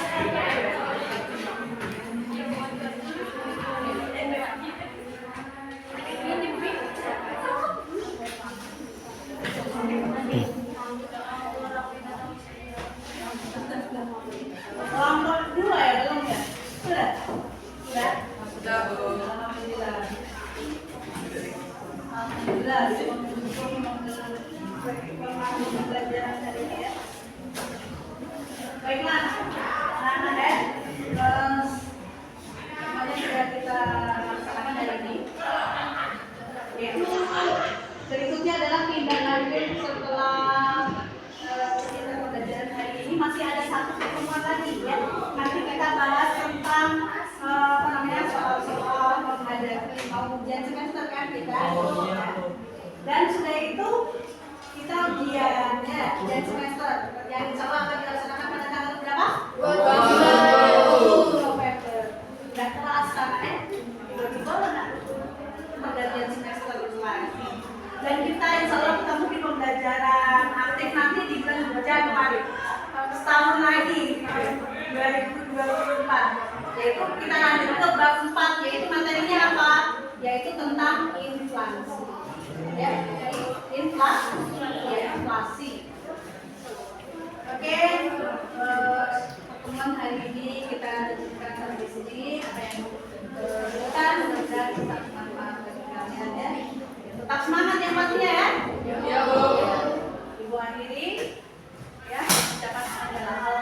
dua ya belum ya? Sudah? Sudah? Sudah, Bu. Alhamdulillah. Alhamdulillah. Pembelajaran hari ini ya. Baiklah, anak-anak ya. Semuanya sudah kita laksanakan hari ini. Yaitu berikutnya adalah tindak lanjut setelah kita pembelajaran hari ini masih ada satu pertemuan lagi ya. Nanti kita bahas tentang soal-soal mau ujian semester kan kita. Dan sudah itu kita ujian ya, ujian semester yang insya Allah akan dilaksanakan pada tanggal berapa? 20 November. Sudah terasa kan? Tiba-tiba lah pergantian semester itu lagi. Dan kita insya Allah ketemu di pembelajaran aktif nanti di bulan Januari setahun lagi 2024, yaitu kita lanjut ke bab 4, yaitu materinya apa? Yaitu tentang inflasi ya, inflasi. Oke, pertemuan hari ini kita lanjutkan sampai di sini. Apa yang kita mudah-mudahan bisa bermanfaat bagi kalian ya. Tetap semangat ya pastinya ya. Ya, Bu. Ibu akhiri ya, ucapan adalah hal